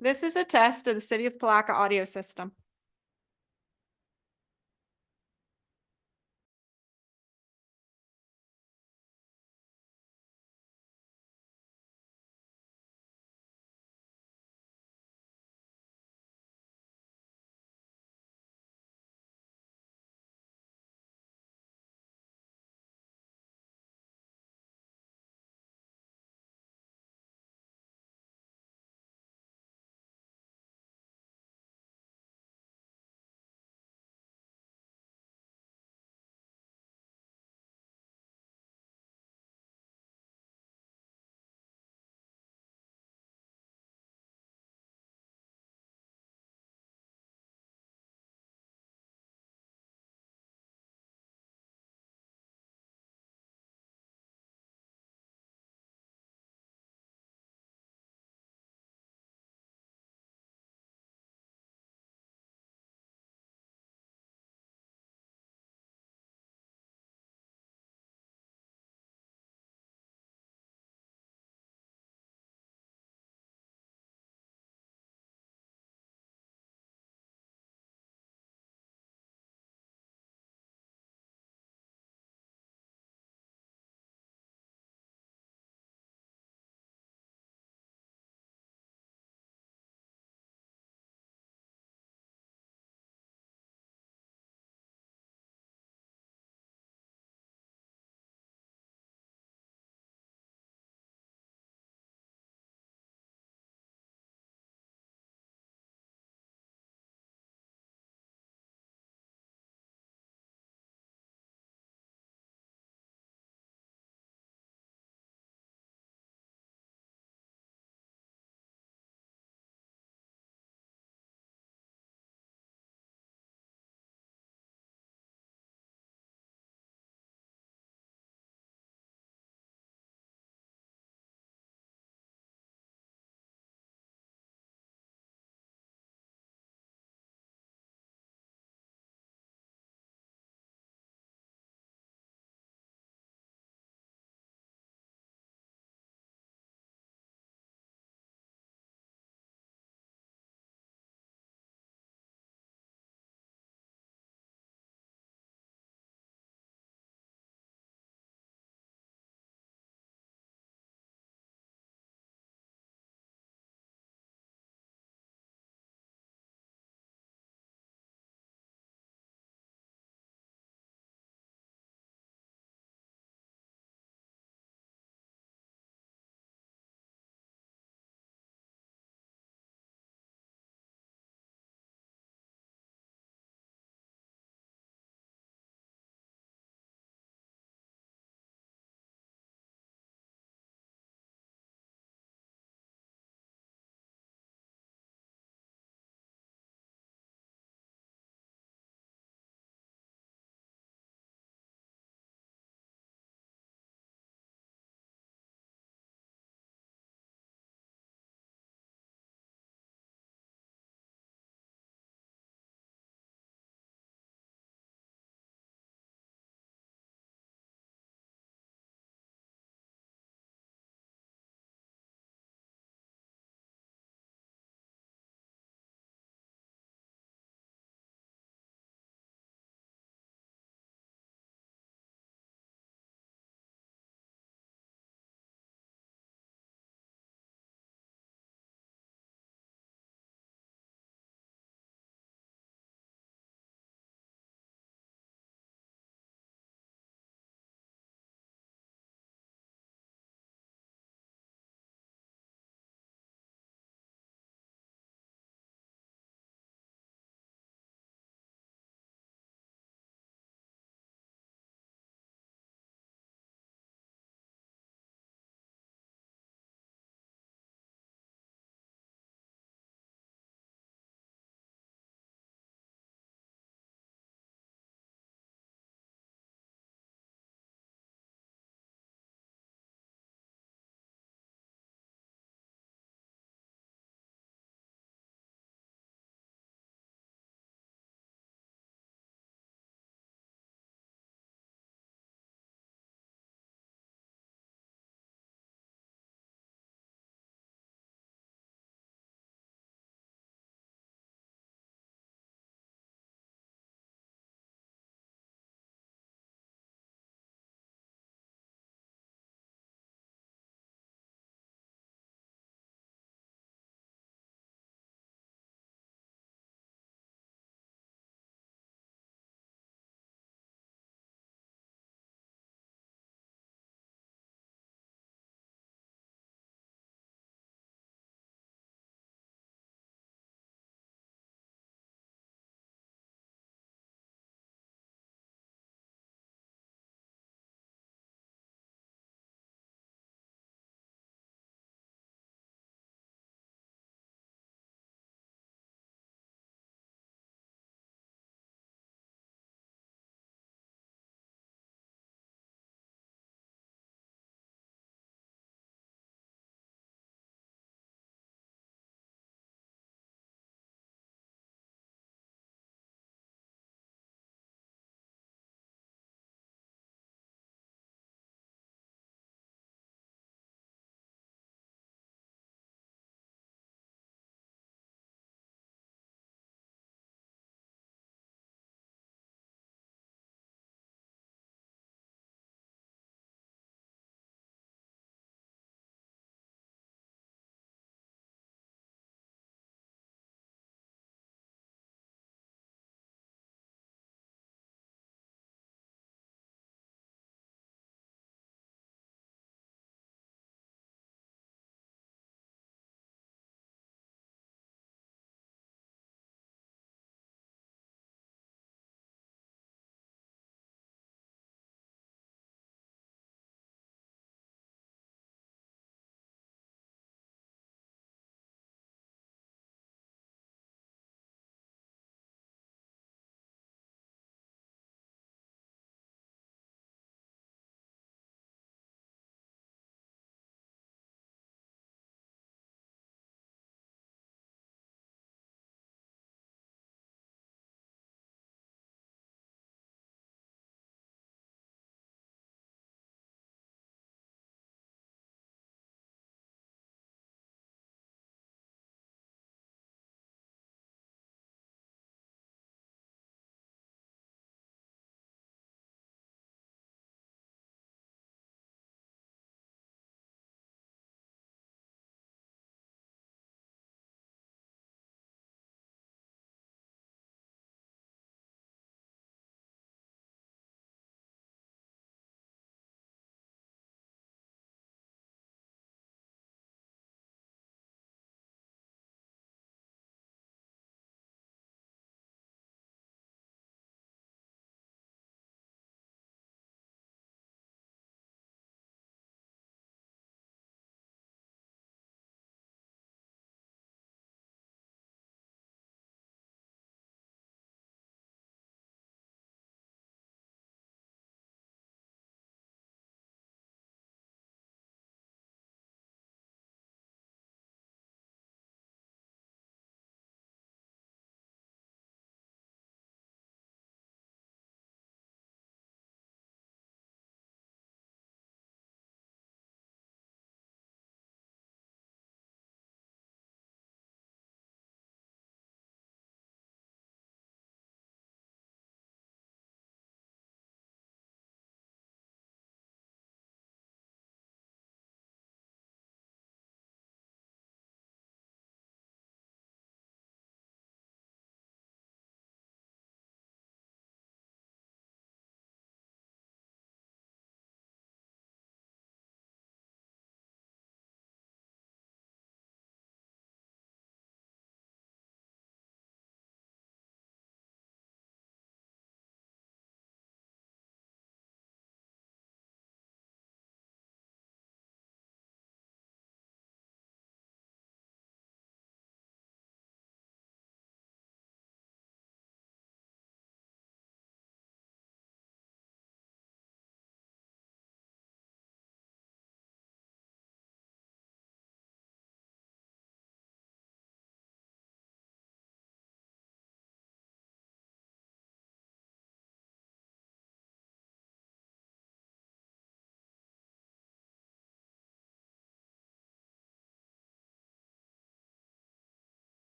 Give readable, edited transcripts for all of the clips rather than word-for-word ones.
This is a test of the City of Palaca audio system.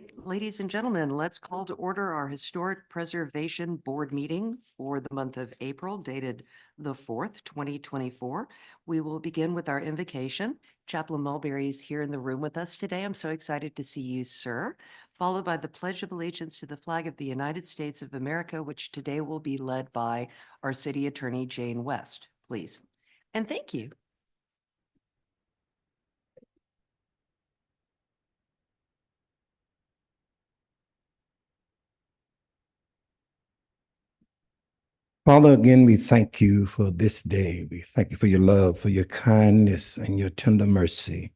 right, ladies and gentlemen, let's call to order our Historic Preservation Board meeting for the month of April, dated the 4th, 2024. We will begin with our invocation. Chaplain Mulberry is here in the room with us today. I'm so excited to see you, sir. Followed by the Pledge of Allegiance to the flag of the United States of America, which today will be led by our City Attorney, Jane West, please. And thank you. Father, again, we thank you for this day. We thank you for your love, for your kindness, and your tender mercy.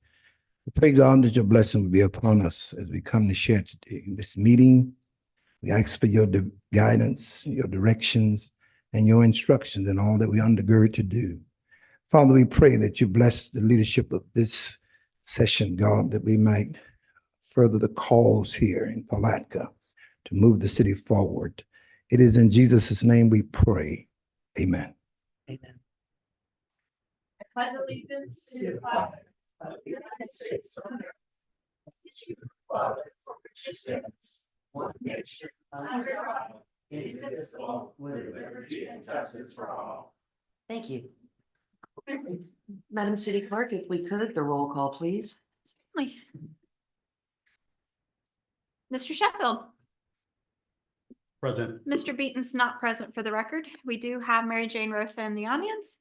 We pray, God, that your blessing will be upon us as we come to share today in this meeting. We ask for your guidance, your directions, and your instructions in all that we undergird to do. Father, we pray that you bless the leadership of this session, God, that we might further the cause here in Palatka to move the city forward. It is in Jesus' name we pray. Amen. Amen. I pledge allegiance to the flag of the United States of America, to the republic for which it stands, one nation, under God, indivisible, with liberty and justice for all. Thank you. Madam City Clerk, if we could, the roll call, please. Certainly. Mr. Sheffield. Present. Mr. Beaton's not present for the record. We do have Mary Jane Rosa in the audience.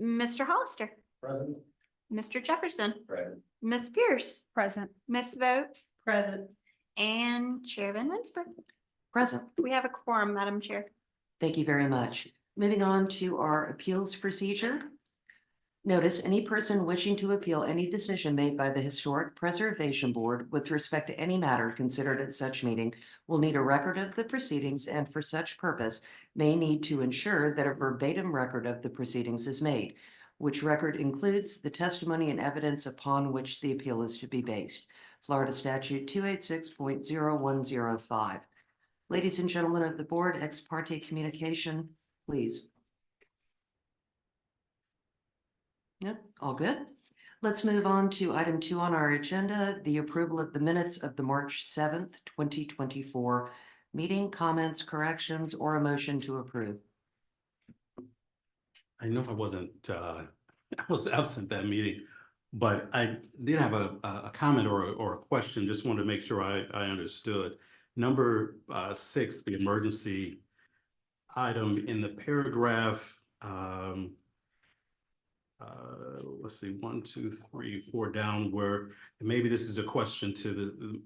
Mr. Hollister. Present. Mr. Jefferson. Present. Ms. Pierce. Present. Ms. Vogt. Present. And Chair Van Rensburg. Present. We have a quorum, Madam Chair. Thank you very much. Moving on to our appeals procedure. Notice any person wishing to appeal any decision made by the Historic Preservation Board with respect to any matter considered at such meeting will need a record of the proceedings and for such purpose may need to ensure that a verbatim record of the proceedings is made, which record includes the testimony and evidence upon which the appeal is to be based. Florida Statute 286.0105. Ladies and gentlemen of the board, ex parte communication, please. Yep, all good. Let's move on to item 2 on our agenda, the approval of the minutes of the March 7th, 2024 meeting. Comments, corrections, or a motion to approve? I know I wasn't, I was absent that meeting, but I did have a comment or a question. Just wanted to make sure I understood. Number 6, the emergency item in the paragraph, let's see, 1, 2, 3, 4 down, where maybe this is a question to the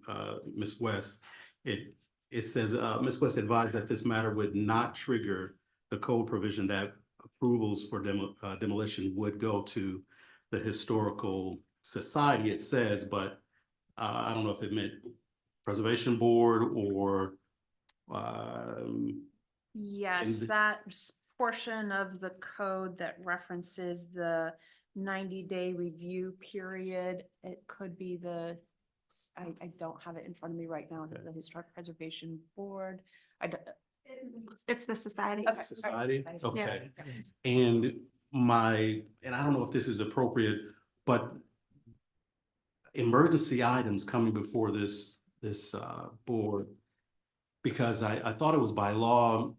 Ms. West. It says Ms. West advised that this matter would not trigger the code provision that approvals for demolition would go to the Historical Society, it says, but I don't know if it meant Preservation Board or Yes, that portion of the code that references the 90-day review period, it could be I don't have it in front of me right now, the Historic Preservation Board. It's the society. Okay. Society, okay. Yeah. And I don't know if this is appropriate, but emergency items coming before this board, because I thought it was by law,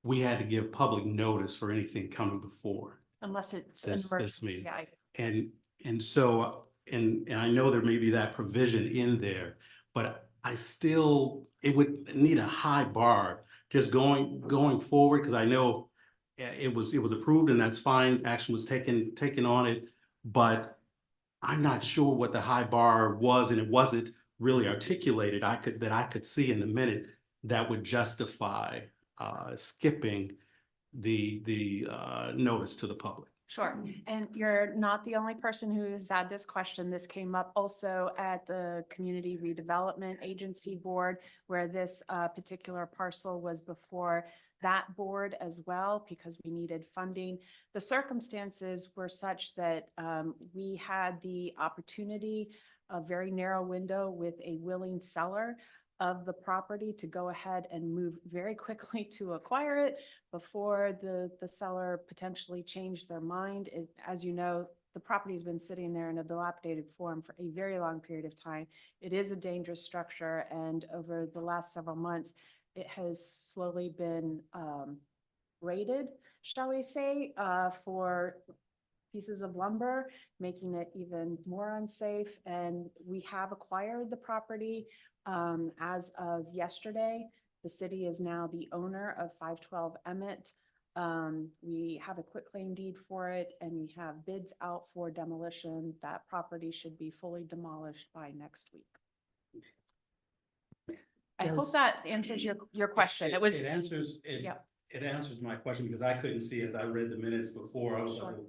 we had to give public notice for anything coming before Unless it's an this emergency meeting. item. And so, and I know there may be that provision in there, but it would need a high bar just going forward, because I know it was approved and that's fine, action was taken on it, but I'm not sure what the high bar was, and it wasn't really articulated. I could see in the minute that would justify skipping the notice to the public. Sure. And you're not the only person who has had this question. This came up also at the Community Redevelopment Agency Board, where this particular parcel was before that board as well, because we needed funding. The circumstances were such that we had the opportunity, a very narrow window with a willing seller of the property to go ahead and move very quickly to acquire it before the seller potentially changed their mind. As you know, the property's been sitting there in a dilapidated form for a very long period of time. It is a dangerous structure, and over the last several months, it has slowly been raided, shall we say, for pieces of lumber, making it even more unsafe. And we have acquired the property as of yesterday. The city is now the owner of 512 Emmett. We have a quitclaim deed for it, and we have bids out for demolition. That property should be fully demolished by next week. I Yes. hope that answers your question. It was. It answers, Yeah. it answers my question because I couldn't see as I read the minutes before. I was like, Sure.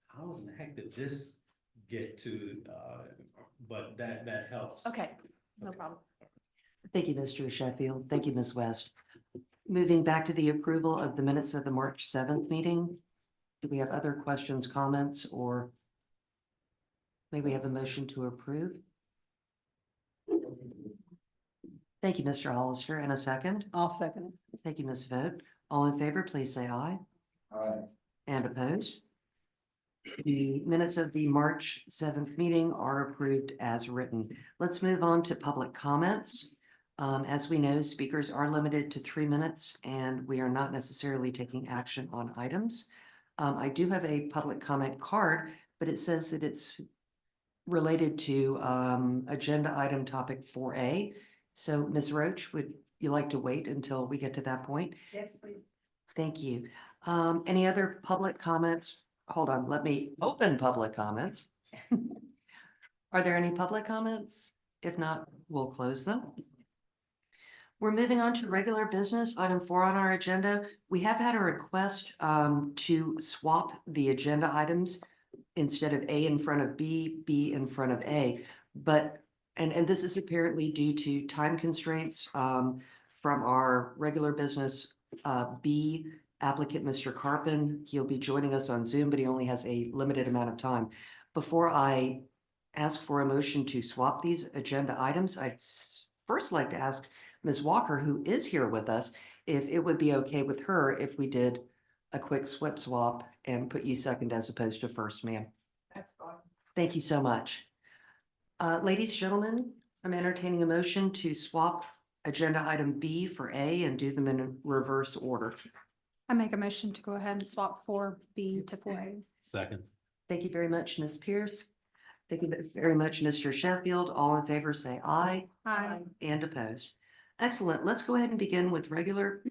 how in the heck did this get to, but that helps. Okay, no problem. Thank you, Mr. Sheffield. Thank you, Ms. West. Moving back to the approval of the minutes of the March 7th meeting. Do we have other questions, comments, or may we have a motion to approve? Thank you, Mr. Hollister, and a second. I'll second it. Thank you, Ms. Vogt. All in favor, please say aye. Aye. And opposed? The minutes of the March 7th meeting are approved as written. Let's move on to public comments. As we know, speakers are limited to 3 minutes, and we are not necessarily taking action on items. I do have a public comment card, but it says that it's related to agenda item topic 4A. So Ms. Roach, would you like to wait until we get to that point? Yes, please. Thank you. Any other public comments? Hold on, let me open public comments. Are there any public comments? If not, we'll close them. We're moving on to regular business, item 4 on our agenda. We have had a request to swap the agenda items instead of A in front of B, B in front of A. But, and this is apparently due to time constraints from our regular business B applicant, Mr. Carpin. He'll be joining us on Zoom, but he only has a limited amount of time. Before I ask for a motion to swap these agenda items, I'd first like to ask Ms. Walker, who is here with us, if it would be okay with her if we did a quick swap and put you second as opposed to first, ma'am. That's fine. Thank you so much. Ladies, gentlemen, I'm entertaining a motion to swap agenda item B for A and do them in reverse order. I make a motion to go ahead and swap 4B to 4A. Second. Thank you very much, Ms. Pierce. Thank you very much, Mr. Sheffield. All in favor, say aye. Aye. And opposed. Excellent. Let's go ahead and begin with regular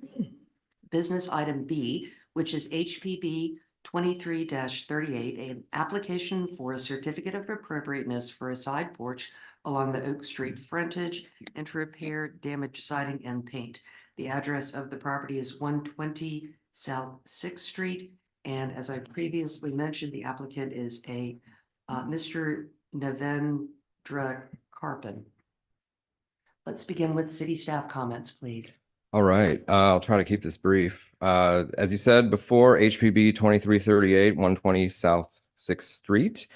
business item B, which is HPB 23-38, an application for a certificate of appropriateness for a side porch along the Oak Street frontage and to repair damaged siding and paint. The address of the property is 120 South 6th Street. And as I previously mentioned, the applicant is a Mr. Navendra Carpin. Let's begin with city staff comments, please. All right, I'll try to keep this brief. As you said before, HPB 2338, 120 South 6th Street.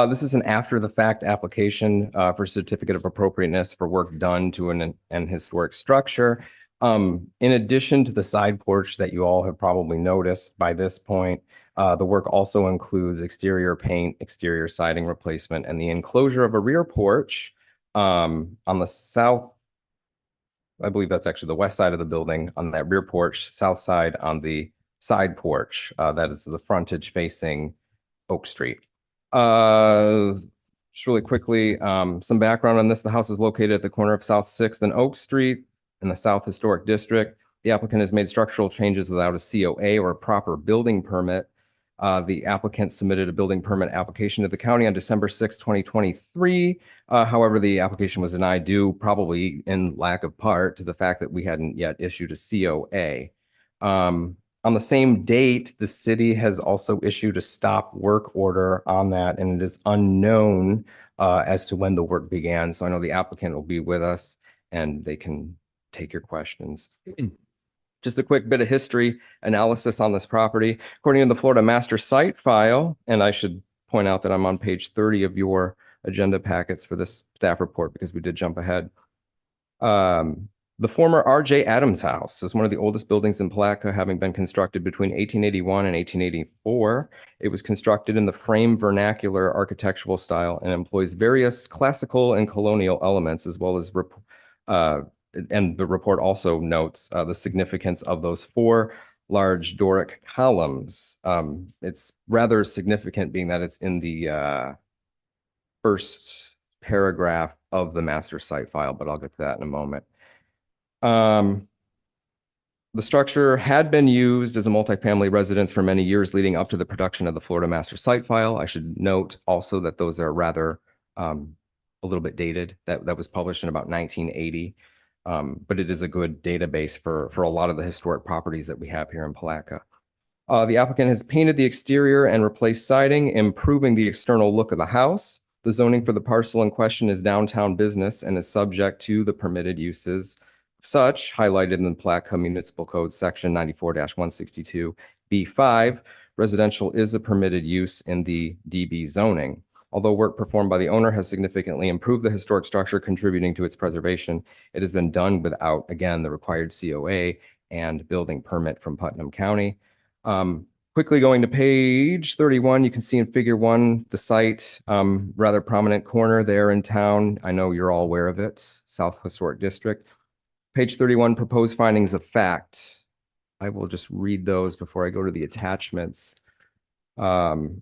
This is an after-the-fact application for certificate of appropriateness for work done to an historic structure. In addition to the side porch that you all have probably noticed by this point, the work also includes exterior paint, exterior siding replacement, and the enclosure of a rear porch on the south. I believe that's actually the west side of the building on that rear porch, south side on the side porch. That is the frontage facing Oak Street. Just really quickly, some background on this. The house is located at the corner of South 6th and Oak Street in the South Historic District. The applicant has made structural changes without a COA or a proper building permit. The applicant submitted a building permit application to the county on December 6, 2023. However, the application was denied due probably in lack of part to the fact that we hadn't yet issued a COA. On the same date, the city has also issued a stop work order on that, and it is unknown as to when the work began. So I know the applicant will be with us and they can take your questions. Just a quick bit of history analysis on this property. According to the Florida Master Site File, and I should point out that I'm on page 30 of your agenda packets for this staff report because we did jump ahead. The The former R.J. Adams House is one of the oldest buildings in Palatka, having been constructed between 1881 and 1884. It was constructed in the frame vernacular architectural style and employs various classical and colonial elements, as well as and the report also notes the significance of those four large Doric columns. It's rather significant being that it's in the first paragraph of the master site file, but I'll get to that in a moment. The structure had been used as a multifamily residence for many years leading up to the production of the Florida Master Site File. I should note also that those are rather a little bit dated. That was published in about 1980. But it is a good database for a lot of the historic properties that we have here in Palatka. The applicant has painted the exterior and replaced siding, improving the external look of the house. The zoning for the parcel in question is downtown business and is subject to the permitted uses such highlighted in the Palatka Municipal Code section 94-162 B5. Residential is a permitted use in the DB zoning. Although work performed by the owner has significantly improved the historic structure, contributing to its preservation, it has been done without, again, the required COA and building permit from Putnam County. Quickly going to page 31, you can see in figure 1, the site, rather prominent corner there in town. I know you're all aware of it, South Historic District. Page 31, proposed findings of fact. I will just read those before I go to the attachments. The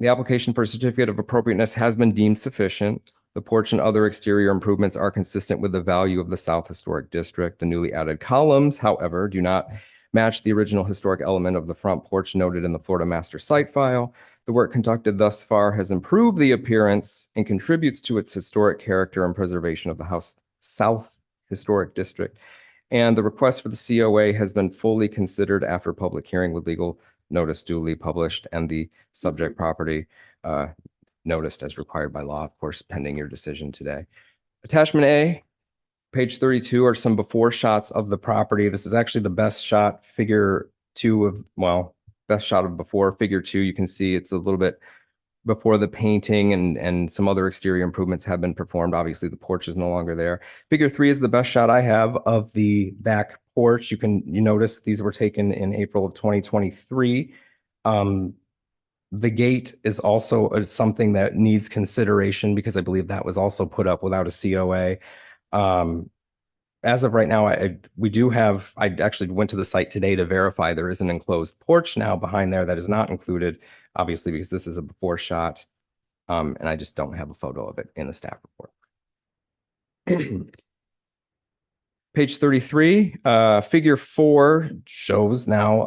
application for a certificate of appropriateness has been deemed sufficient. The porch and other exterior improvements are consistent with the value of the South Historic District. The newly added columns, however, do not match the original historic element of the front porch noted in the Florida Master Site File. The work conducted thus far has improved the appearance and contributes to its historic character and preservation of the house South Historic District. And the request for the COA has been fully considered after public hearing with legal notice duly published and the subject property noticed as required by law, of course, pending your decision today. Attachment A, page 32 are some before shots of the property. This is actually the best shot, figure 2 of, well, best shot of before figure 2. You can see it's a little bit before the painting and some other exterior improvements have been performed. Obviously, the porch is no longer there. Figure 3 is the best shot I have of the back porch. You notice these were taken in April of 2023. The gate is also something that needs consideration because I believe that was also put up without a COA. As of right now, I actually went to the site today to verify there is an enclosed porch now behind there that is not included, obviously, because this is a before shot. And I just don't have a photo of it in the staff report. Page 33, figure 4 shows now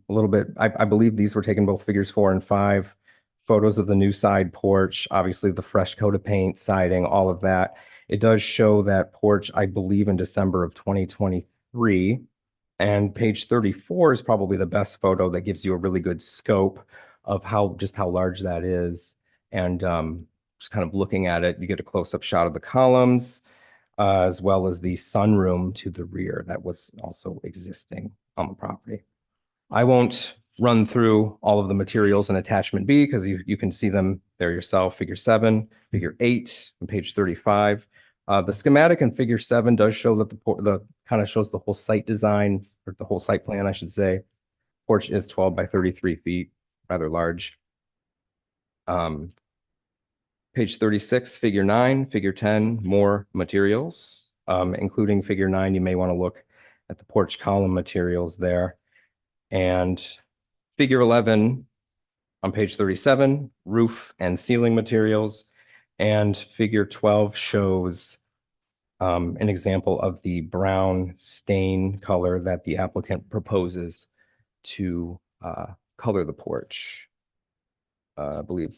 a little bit, I believe these were taken both figures 4 and 5, photos of the new side porch, obviously the fresh coat of paint, siding, all of that. It does show that porch, I believe, in December of 2023. And page 34 is probably the best photo that gives you a really good scope of how large that is. And just kind of looking at it, you get a close-up shot of the columns, as well as the sunroom to the rear that was also existing on the property. I won't run through all of the materials in attachment B because you can see them there yourself. Figure 7, figure 8, and page 35. The schematic in figure 7 does show that the kind of shows the whole site design, or the whole site plan, I should say. Porch is 12 by 33 feet, rather large. Page 36, figure 9, figure 10, more materials, including figure 9. You may want to look at the porch column materials there. And figure 11 on page 37, roof and ceiling materials. And figure 12 shows an example of the brown stain color that the applicant proposes to color the porch. I believe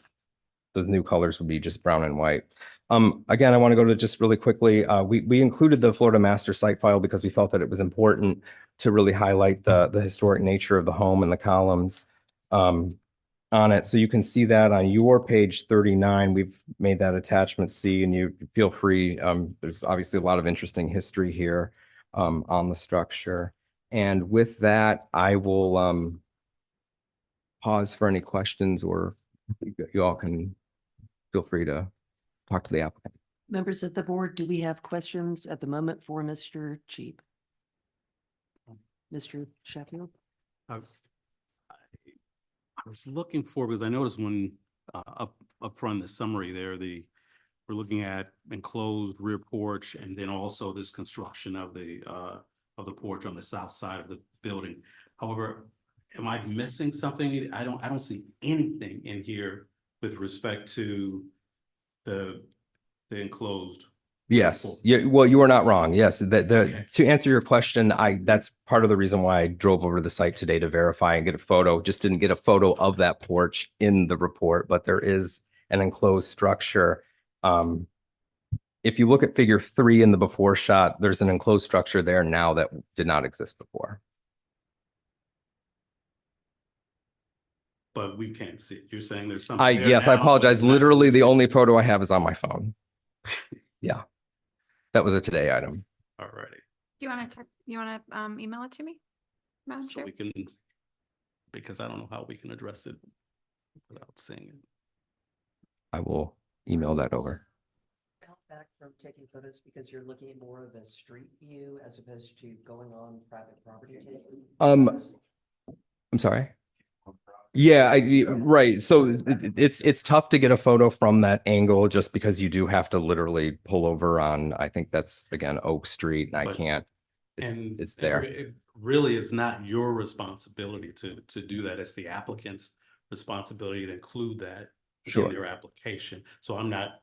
the new colors would be just brown and white. Again, I want to go to just really quickly. We included the Florida Master Site File because we felt that it was important to really highlight the historic nature of the home and the columns on it. So you can see that on your page 39. We've made that attachment C, and you feel free. There's obviously a lot of interesting history here on the structure. And with that, I will pause for any questions, or you all can feel free to talk to the applicant. Members of the board, do we have questions at the moment for Mr. Cheap? Mr. Sheffield? I was looking for, because I noticed when, up front, the summary there, we're looking at enclosed rear porch and then also this construction of the porch on the south side of the building. However, am I missing something? I don't see anything in here with respect to the enclosed. Yes, yeah, well, you are not wrong. Yes, to answer your question, that's part of the reason why I drove over to the site today to verify and get a photo. Just didn't get a photo of that porch in the report, but there is an enclosed structure. If you look at figure 3 in the before shot, there's an enclosed structure there now that did not exist before. But we can't see it. You're saying there's something there Yes, I now, but apologize. it's not Literally, the listed. only photo I have is on my phone. Yeah, that was a today item. All righty. You want to, email it to me? Madam So Chair? we can, because I don't know how we can address it without seeing it. I will email that over. Held back from taking photos because you're looking at more of a street view as opposed to going on private property. I'm sorry. Yeah, right. So it's tough to get a photo from that angle just because you do have to literally pull over on, I think that's again, Oak Street, and I But- can't. It's And there. It really is not your responsibility to do that. It's the applicant's responsibility to include that Sure. in their application. So I'm not,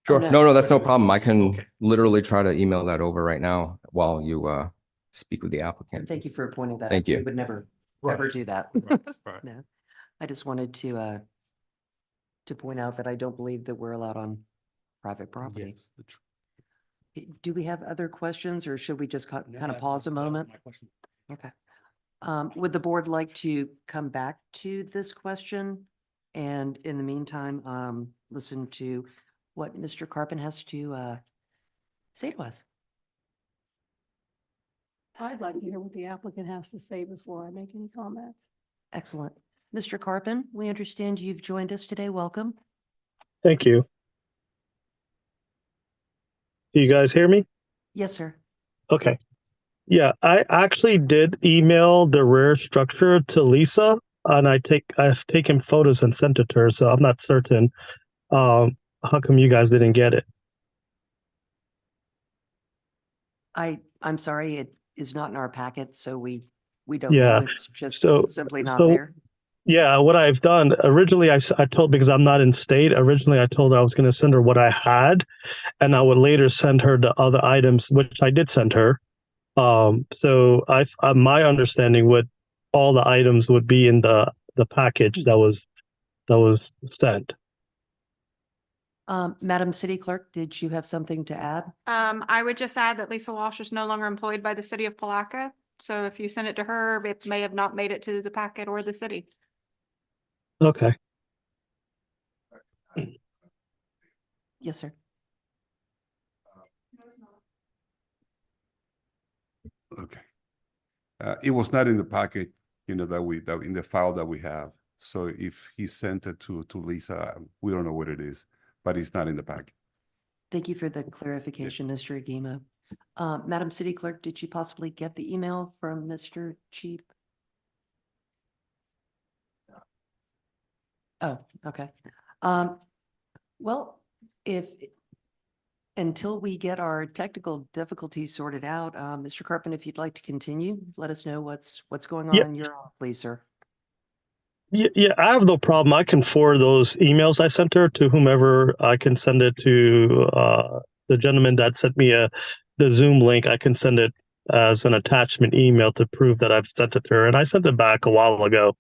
Sure. no. No, that's no problem. I can Okay. literally try to email that over right now while you speak with the applicant. Thank you for pointing that out. Thank you. We would never, Right. ever do that. right. No, I just wanted to point out that I don't believe that we're allowed on private property. Yes, the tr- Do we have other questions or should we just kind No, of that's- pause a that was moment? my question. Okay. Would the board like to come back to this question? And in the meantime, listen to what Mr. Carpin has to say to us. I'd like to hear what the applicant has to say before I make any comments. Excellent. Mr. Carpin, we understand you've joined us today. Welcome. Thank you. Do you guys hear me? Yes, sir. Okay. Yeah, I actually did email the rear structure to Lisa, and I've taken photos and sent it to her, so I'm not certain. How come you guys didn't get it? I'm sorry, it is not in our packet, so we don't Yeah, know. It's just so- simply not so- there. Yeah, what I've done originally, I told, because I'm not in state, originally I told her I was going to send her what I had, and I would later send her the other items, which I did send her. So my understanding would all the items would be in the package that was sent. Madam City Clerk, did you have something to add? I would just add that Lisa Walsh is no longer employed by the city of Palaca. So if you send it to her, it may have not made it to the packet or the city. Okay. Yes, sir. Okay. It was not in the packet, that in the file that we have. So if he sent it to Lisa, we don't know what it is, but it's not in the packet. Thank you for the clarification, Mr. Agima. Madam City Clerk, did you possibly get the email from Mr. Cheap? Oh, okay. Well, until we get our technical difficulties sorted out, Mr. Carpin, if you'd like to continue, let us know what's going on Yeah. in your, please, sir. Yeah, I have no problem. I can forward those emails I sent her to whomever. I can send it to the gentleman that sent me the Zoom link. I can send it as an attachment email to prove that I've sent it to her. And I sent it back a while ago.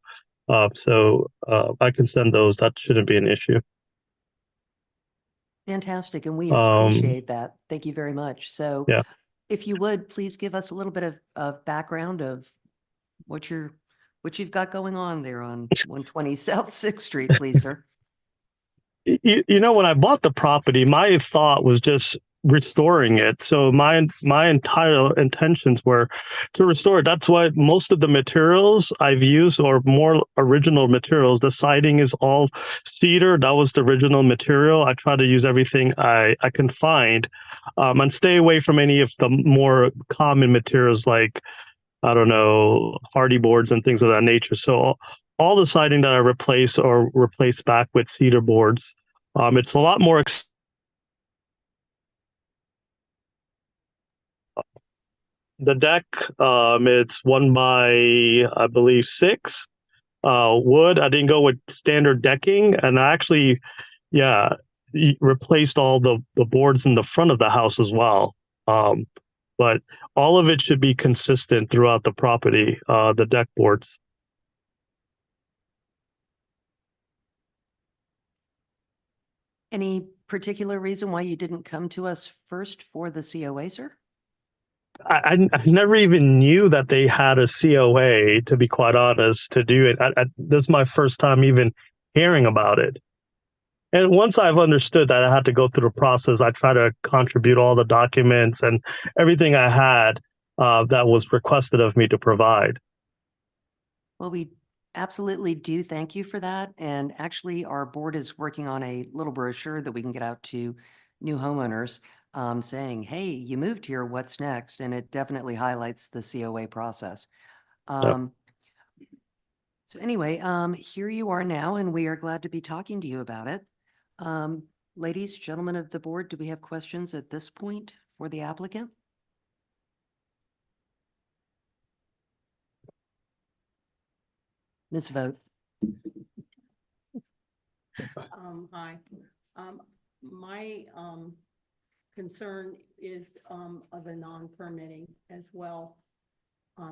So I can send those. That shouldn't be an issue. Fantastic, and we Um, appreciate that. Thank you very much. So Yeah. if you would, please give us a little bit of background of what you've got going on there on 120 South Sixth Street, please, sir. When I bought the property, my thought was just restoring it. So my entire intentions were to restore it. That's why most of the materials I've used are more original materials. The siding is all cedar. That was the original material. I try to use everything I can find, and stay away from any of the more common materials like, I don't know, hardy boards and things of that nature. So all the siding that I replaced or replaced back with cedar boards. It's a lot more the deck. It's 1 by, I believe, 6 wood. I didn't go with standard decking, and I actually, yeah, replaced all the boards in the front of the house as well. But all of it should be consistent throughout the property, the deck boards. Any particular reason why you didn't come to us first for the COA, sir? I never even knew that they had a COA, to be quite honest, to do it. This is my first time even hearing about it. And once I've understood that I had to go through the process, I try to contribute all the documents and everything I had that was requested of me to provide. Well, we absolutely do thank you for that. And actually, our board is working on a little brochure that we can get out to new homeowners, saying, hey, you moved here, what's next? And it definitely highlights the COA process. So anyway, here you are now, and we are glad to be talking to you about it. Ladies, gentlemen of the board, do we have questions at this point for the applicant? Ms. Vogt. Hi. My concern is of the non-permitting as well.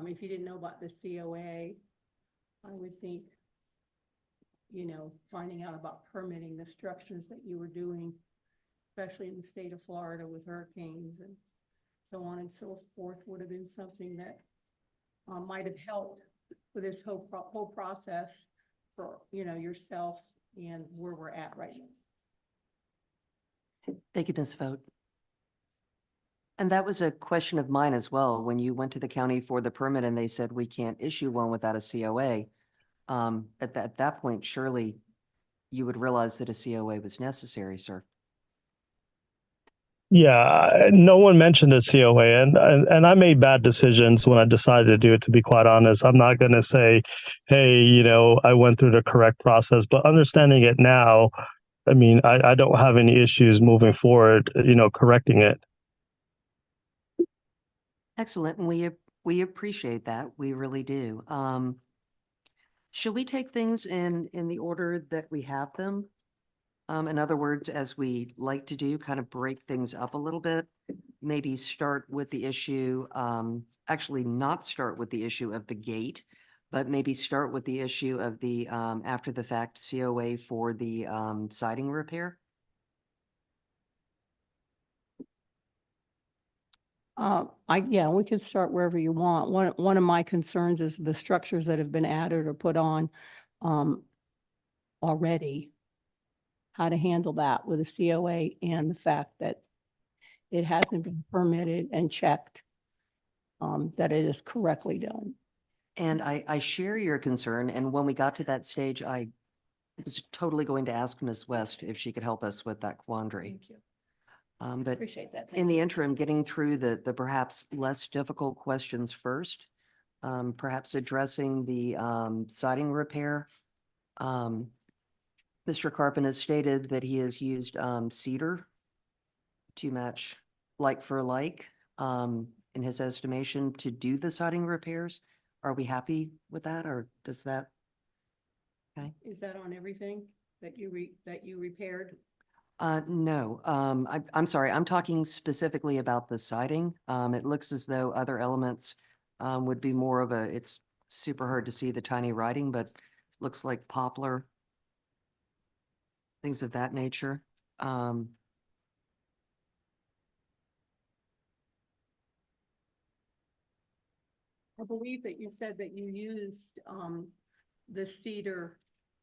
If you didn't know about the COA, I would think, finding out about permitting the structures that you were doing, especially in the state of Florida with hurricanes and so on and so forth, would have been something that might have helped with this whole process for, yourself and where we're at right now. Thank you, Ms. Vogt. And that was a question of mine as well. When you went to the county for the permit and they said we can't issue one without a COA, at that point, surely you would realize that a COA was necessary, sir. Yeah, no one mentioned a COA, and I made bad decisions when I decided to do it, to be quite honest. I'm not going to say, hey, I went through the correct process, but understanding it now, I mean, I don't have any issues moving forward, correcting it. Excellent. And we appreciate that. We really do. Should we take things in the order that we have them? In other words, as we like to do, kind of break things up a little bit, maybe start with the issue, actually not start with the issue of the gate, but maybe start with the issue of the after the fact COA for the siding repair. Yeah, we can start wherever you want. One of my concerns is the structures that have been added or put on already. How to handle that with a COA and the fact that it hasn't been permitted and checked, that it is correctly done. And I share your concern. And when we got to that stage, I was totally going to ask Ms. West if she could help us with that quandary. Thank you. But Appreciate that. in the interim, getting through the perhaps less difficult questions first, perhaps addressing the siding repair. Mr. Carpin has stated that he has used cedar to match like for like in his estimation to do the siding repairs. Are we happy with that, or does that? Okay. Is that on everything that you repaired? No, I'm sorry. I'm talking specifically about the siding. It looks as though other elements would be more of it's super hard to see the tiny writing, but looks like poplar, things of that nature. I believe that you said that you used the cedar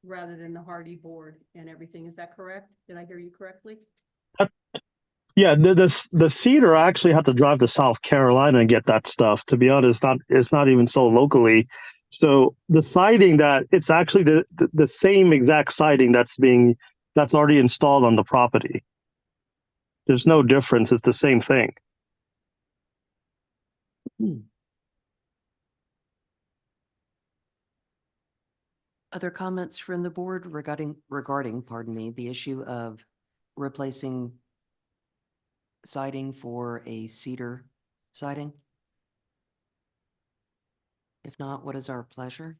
rather than the hardy board and everything. Is that correct? Did I hear you correctly? Yeah, the cedar, I actually had to drive to South Carolina and get that stuff. To be honest, it's not even sold locally. So the siding that it's actually the same exact siding that's already installed on the property. There's no difference. It's the same thing. Other comments from the board regarding, pardon me, the issue of replacing siding for a cedar siding? If not, what is our pleasure?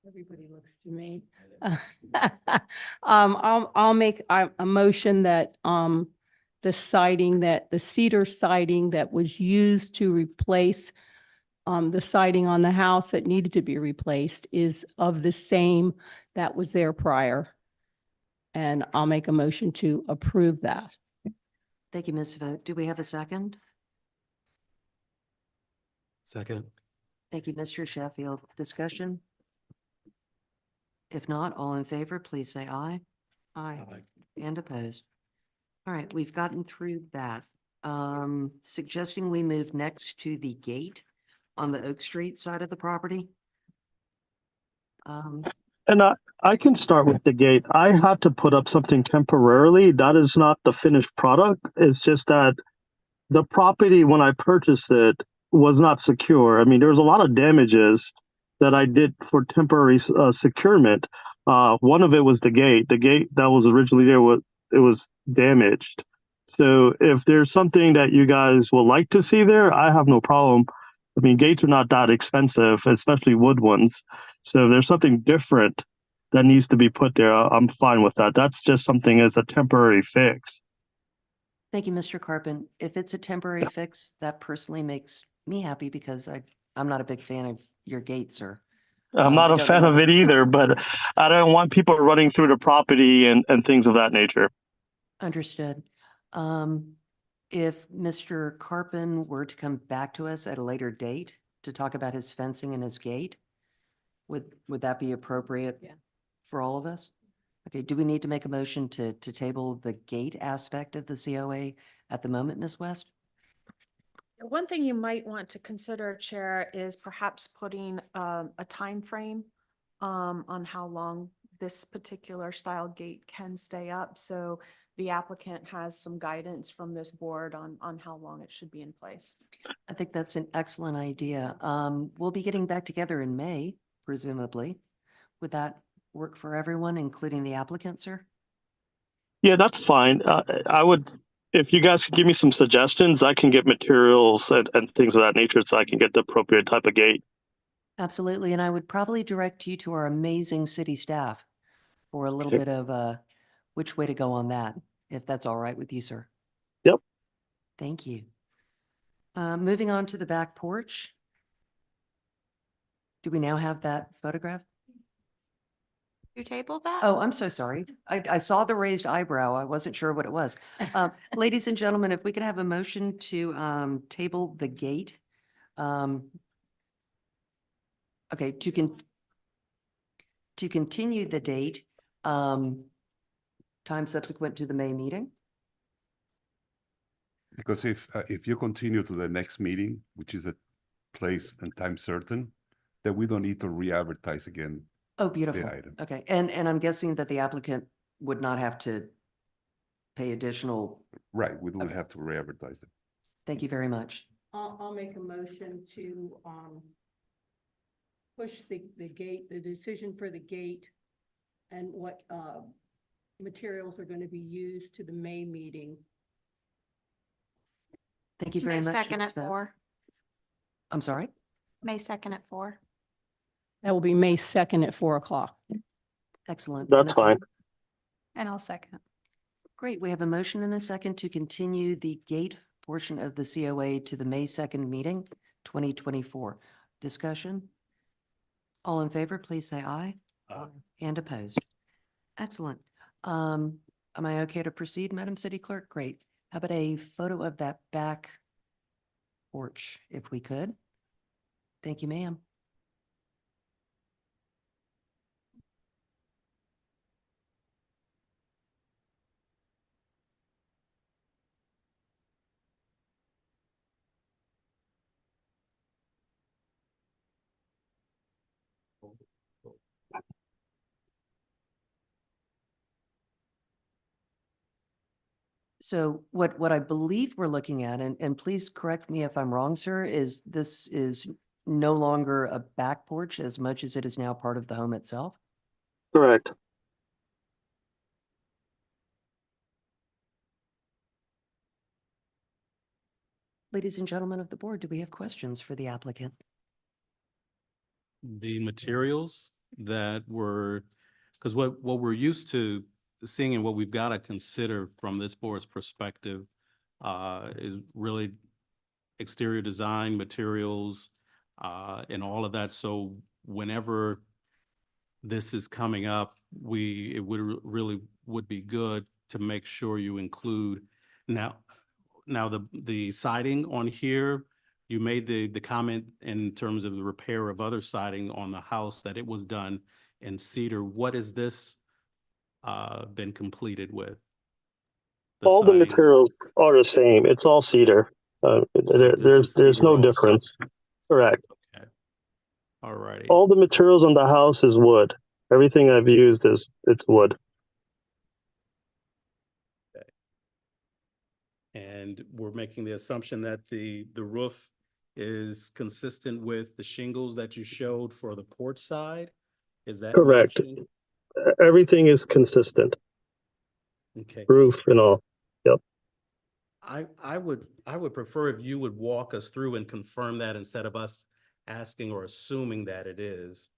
Everybody looks to me. I'll make a motion that, the cedar siding that was used to replace the siding on the house that needed to be replaced is of the same that was there prior. And I'll make a motion to approve that. Thank you, Ms. Vogt. Do we have a second? Second. Thank you, Mr. Sheffield. Discussion? If not, all in favor, please say aye. Aye. And opposed. All right, we've gotten through that. Suggesting we move next to the gate on the Oak Street side of the property. And I can start with the gate. I had to put up something temporarily. That is not the finished product. It's just that the property, when I purchased it, was not secure. I mean, there was a lot of damages that I did for temporary securement. One of it was the gate. The gate that was originally there was damaged. So if there's something that you guys would like to see there, I have no problem. I mean, gates are not that expensive, especially wood ones. So if there's something different that needs to be put there, I'm fine with that. That's just something as a temporary fix. Thank you, Mr. Carpin. If it's a temporary fix, that personally makes me happy because I'm not a big fan of your gate, sir. I'm not we a don't fan know. of it either, but I don't want people running through the property and things of that nature. Understood. If Mr. Carpin were to come back to us at a later date to talk about his fencing and his gate, would that be appropriate Yeah. for all of us? Okay, do we need to make a motion to table the gate aspect of the COA at the moment, Ms. West? One thing you might want to consider, Chair, is perhaps putting a time frame on how long this particular style gate can stay up. So the applicant has some guidance from this board on how long it should be in place. I think that's an excellent idea. We'll be getting back together in May, presumably. Would that work for everyone, including the applicant, sir? Yeah, that's fine. I would, if you guys could give me some suggestions, I can get materials and things of that nature so I can get the appropriate type of gate. Absolutely, and I would probably direct you to our amazing city staff for a little Okay. bit of which way to go on that, if that's all right with you, sir. Yep. Thank you. Moving on to the back porch. Do we now have that photograph? You table that? Oh, I'm so sorry. I saw the raised eyebrow. I wasn't sure what it was. Ladies and gentlemen, if we could have a motion to table the gate. Okay, to continue the date, time subsequent to the May meeting. Because if you continue to the next meeting, which is a place and time certain, then we don't need to re-advertise again. Oh, beautiful. item. Okay, and I'm guessing that the applicant would not have to pay additional. Right, we don't Okay. have to re-advertise it. Thank you very much. I'll make a motion to, push the gate, the decision for the gate and what, materials are going to be used to the May meeting. Thank you very May much. 2nd Ms. at Vogt. 4. I'm sorry? May 2nd at 4. That will be May 2nd at 4:00. Excellent. That's And a fine. second? And I'll second. Great. We have a motion and a second to continue the gate portion of the COA to the May 2nd meeting, 2024. Discussion? All in favor, please say aye. Aye. And opposed. Excellent. Am I okay to proceed, Madam City Clerk? Great. How about a photo of that back porch, if we could? Thank you, ma'am. So what I believe we're looking at, and please correct me if I'm wrong, sir, is this is no longer a back porch as much as it is now part of the home itself? Correct. Ladies and gentlemen of the board, do we have questions for the applicant? The materials that were, because what we're used to seeing and what we've got to consider from this board's perspective is really exterior design materials and all of that. So whenever this is coming up, it would really would be good to make sure you include now the siding on here. You made the comment in terms of the repair of other siding on the house that it was done in cedar. What is this been completed with? All the siding. materials are the same. It's all cedar. So this is There's cedar no also. difference. Correct. All righty. All the materials on the house is wood. Everything I've used it's wood. And we're making the assumption that the roof is consistent with the shingles that you showed for the porch side? Is that Correct. matching? Everything is consistent. Okay. Roof and all. Yep. I would prefer if you would walk us through and confirm that instead of us asking or assuming that it is.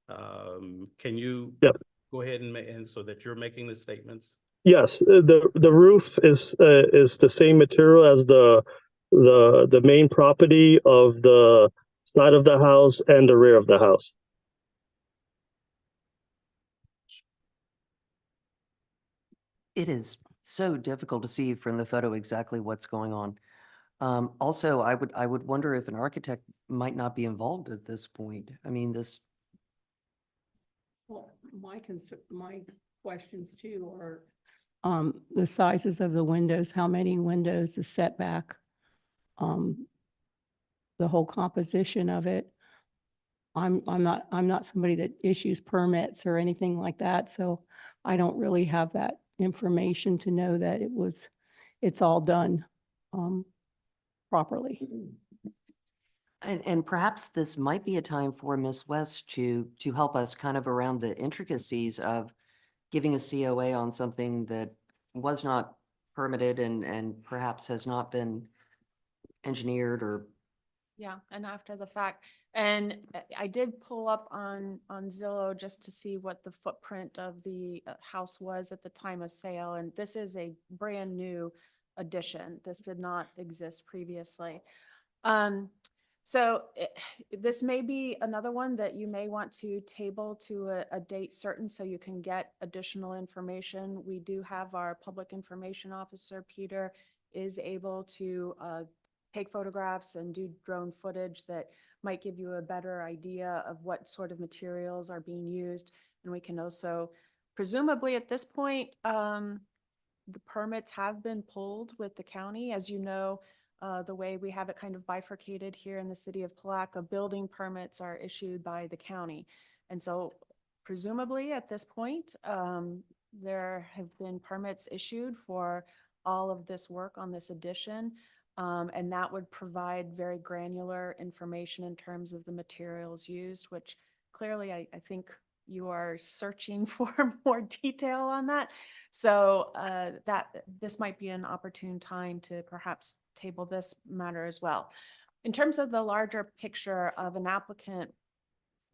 Can you Yep. go ahead and so that you're making the statements? Yes, the roof is the same material as the main property of the side of the house and the rear of the house. It is so difficult to see from the photo exactly what's going on. Also, I would wonder if an architect might not be involved at this point. I mean, this, Well, my questions too are, the sizes of the windows, how many windows, the setback, the whole composition of it. I'm not somebody that issues permits or anything like that, so I don't really have that information to know that it's all done, properly. and perhaps this might be a time for Ms. West to help us kind of around the intricacies of giving a COA on something that was not permitted and perhaps has not been engineered or. Yeah, and after the fact. And I did pull up on Zillow just to see what the footprint of the house was at the time of sale. And this is a brand new addition. This did not exist previously. So this may be another one that you may want to table to a date certain so you can get additional information. We do have our public information officer, Peter, is able to take photographs and do drone footage that might give you a better idea of what sort of materials are being used. And we can also, presumably at this point, the permits have been pulled with the county. As you know, the way we have it kind of bifurcated here in the city of Palaca, building permits are issued by the county. And so presumably at this point, there have been permits issued for all of this work on this addition. And that would provide very granular information in terms of the materials used, which clearly I think you are searching for more detail on that. So this might be an opportune time to perhaps table this matter as well. In terms of the larger picture of an applicant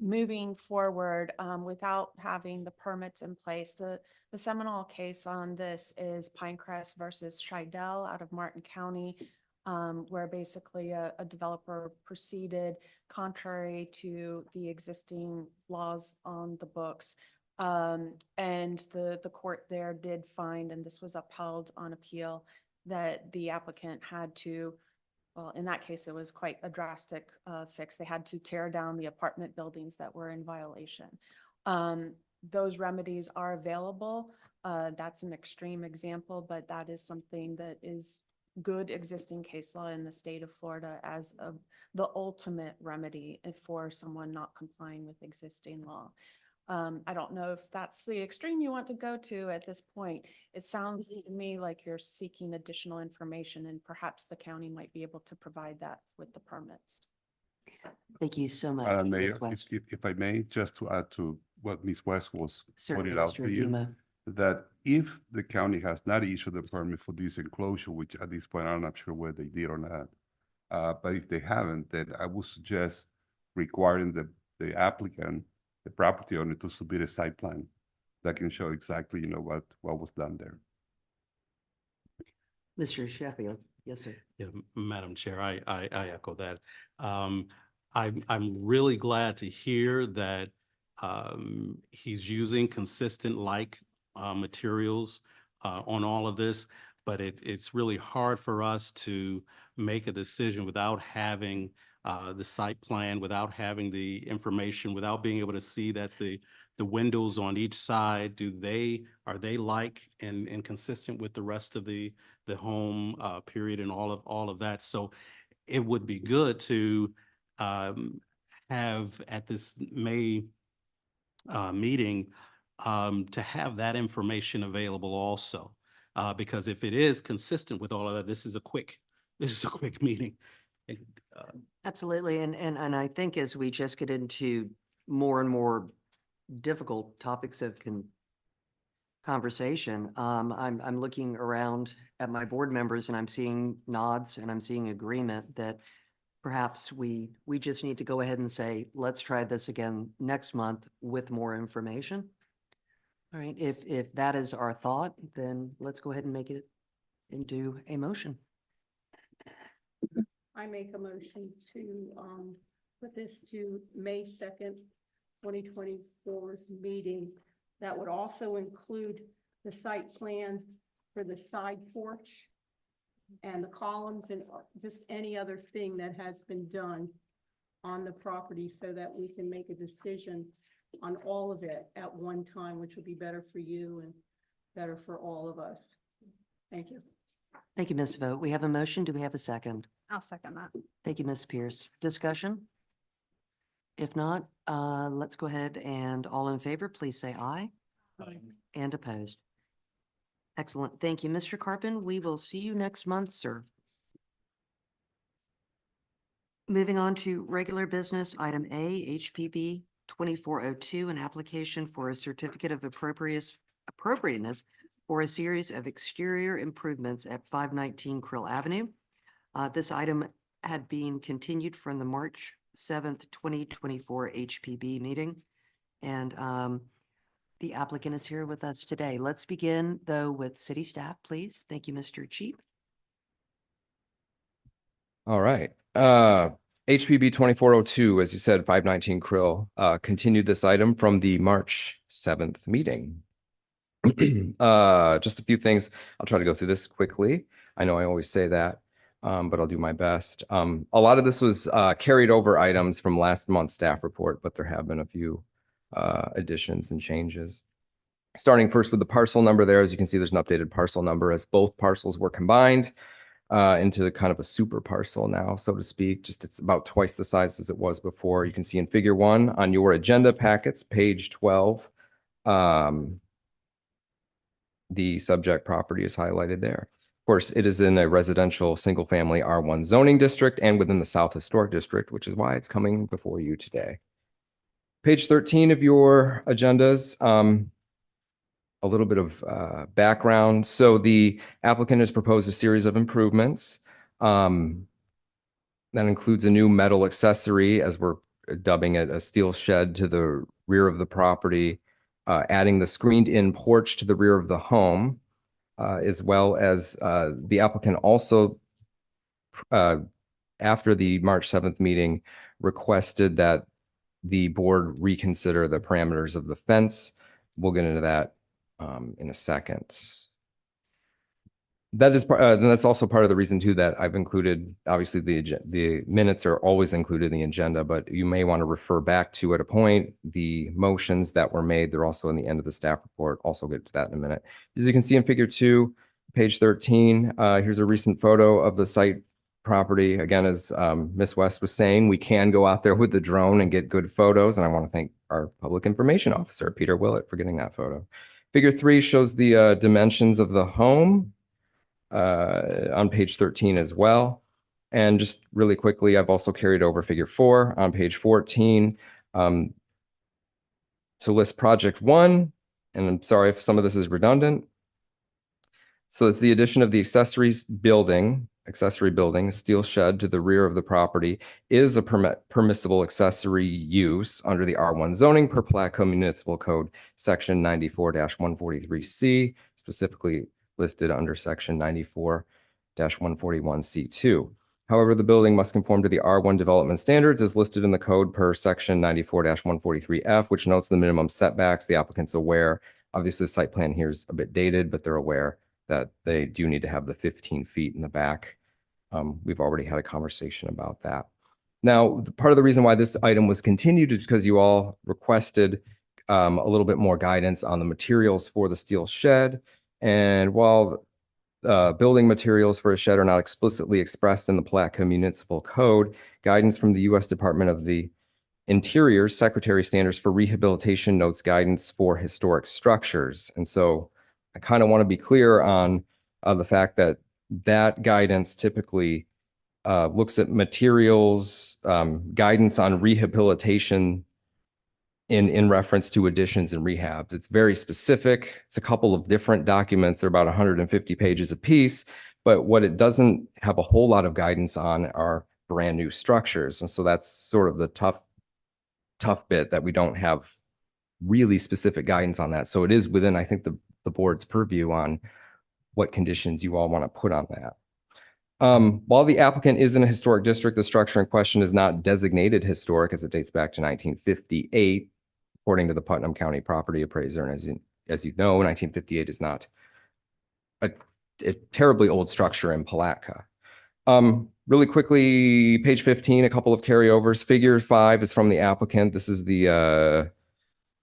moving forward without having the permits in place, the seminal case on this is Pinecrest versus Scheidel out of Martin County, where basically a developer proceeded contrary to the existing laws on the books. And the court there did find, and this was upheld on appeal, that the applicant had to, well, in that case, it was quite a drastic fix. They had to tear down the apartment buildings that were in violation. Those remedies are available. That's an extreme example, but that is something that is good existing case law in the state of Florida as the ultimate remedy for someone not complying with existing law. I don't know if that's the extreme you want to go to at this point. It sounds to me like you're seeking additional information and perhaps the county might be able to provide that with the permits. Thank you so much. Madam Ms. Mayor, West. if I may, just to add to what Ms. West was Certainly, pointed out Mr. to you, Dima. that if the county has not issued a permit for this enclosure, which at this point, I'm not sure whether they did or not, but if they haven't, then I would suggest requiring the applicant, the property owner, to submit a site plan that can show exactly, what was done there. Mr. Sheffield, yes, sir. Yeah, Madam Chair, I echo that. I'm really glad to hear that he's using consistent materials on all of this, but it's really hard for us to make a decision without having the site plan, without having the information, without being able to see that the windows on each side, are they like and consistent with the rest of the home period and all of that. So it would be good to have at this May meeting to have that information available also. Because if it is consistent with all of that, this is a quick meeting. Absolutely. And I think as we just get into more and more difficult topics of conversation, I'm looking around at my board members and I'm seeing nods and I'm seeing agreement that perhaps we just need to go ahead and say, let's try this again next month with more information. All right, if that is our thought, then let's go ahead and make it into a motion. I make a motion to put this to May 2nd, 2024's meeting. That would also include the site plan for the side porch and the columns and just any other thing that has been done on the property so that we can make a decision on all of it at one time, which will be better for you and better for all of us. Thank you. Thank you, Ms. Vogt. We have a motion. Do we have a second? I'll second that. Thank you, Ms. Pierce. Discussion? If not, let's go ahead and all in favor, please say aye. Aye. And opposed. Excellent. Thank you, Mr. Carpin. We will see you next month, sir. Moving on to regular business, item A, HPB 2402, an application for a certificate of appropriateness for a series of exterior improvements at 519 Krill Avenue. This item had been continued from the March 7th, 2024 HPB meeting. And the applicant is here with us today. Let's begin, though, with city staff, please. Thank you, Mr. Cheap. All right. HPB 2402, as you said, 519 Krill, continued this item from the March 7th meeting. Just a few things. I'll try to go through this quickly. I know I always say that, but I'll do my best. A lot of this was carried over items from last month's staff report, but there have been a few additions and changes. Starting first with the parcel number there, as you can see, there's an updated parcel number as both parcels were combined into kind of a super parcel now, so to speak. Just it's about twice the size as it was before. You can see in figure 1 on your agenda packets, page 12, the subject property is highlighted there. Of course, it is in a residential single-family R1 zoning district and within the South Historic District, which is why it's coming before you today. Page 13 of your agendas, a little bit of background. So the applicant has proposed a series of improvements. That includes a new metal accessory, as we're dubbing it, a steel shed to the rear of the property, adding the screened-in porch to the rear of the home, as well as the applicant also, after the March 7th meeting, requested that the board reconsider the parameters of the fence. We'll get into that in a second. That is that's also part of the reason too that I've included, obviously the minutes are always included in the agenda, but you may want to refer back to at a point the motions that were made. They're also in the end of the staff report. Also get to that in a minute. As you can see in figure 2, page 13, here's a recent photo of the site property. Again, as Ms. West was saying, we can go out there with the drone and get good photos. And I want to thank our public information officer, Peter Willett, for getting that photo. Figure 3 shows the dimensions of the home on page 13 as well. And just really quickly, I've also carried over figure 4 on page 14 to list project 1. And I'm sorry if some of this is redundant. So it's the addition of the accessory building, a steel shed to the rear of the property is a permissible accessory use under the R1 zoning per Palatka Municipal Code, section 94-143C, specifically listed under section 94-141C2. However, the building must conform to the R1 development standards as listed in the code per section 94-143F, which notes the minimum setbacks. The applicant's aware. Obviously, the site plan here is a bit dated, but they're aware that they do need to have the 15 feet in the back. We've already had a conversation about that. Now, part of the reason why this item was continued is because you all requested a little bit more guidance on the materials for the steel shed. And while building materials for a shed are not explicitly expressed in the Palatka Municipal Code, guidance from the U.S. Department of the Interior Secretary Standards for Rehabilitation notes guidance for historic structures. And so I kind of want to be clear on the fact that that guidance typically looks at materials, guidance on rehabilitation in reference to additions and rehabs. It's very specific. It's a couple of different documents. They're about 150 pages apiece. But what it doesn't have a whole lot of guidance on are brand new structures. And so that's sort of the tough bit, that we don't have really specific guidance on that. So it is within, I think, the board's purview on what conditions you all want to put on that. While the applicant is in a historic district, the structure in question is not designated historic as it dates back to 1958, according to the Putnam County Property Appraiser. And as you know, 1958 is not a terribly old structure in Palatka. Really quickly, page 15, a couple of carryovers. Figure 5 is from the applicant. This is the